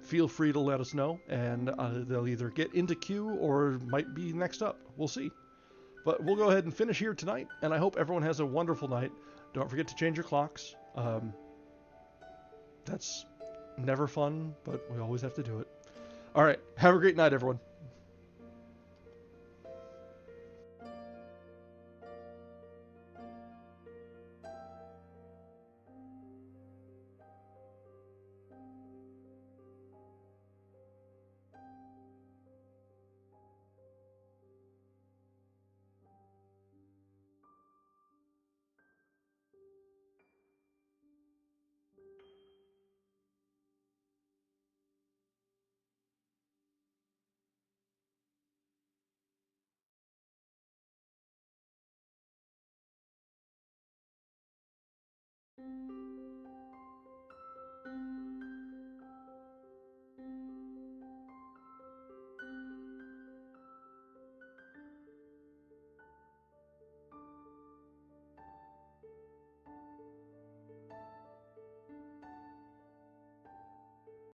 feel free to let us know, and they'll either get into queue or might be next up. We'll see. But we'll go ahead and finish here tonight, and I hope everyone has a wonderful night. Don't forget to change your clocks. That's never fun, but we always have to do it. All right, have a great night, everyone.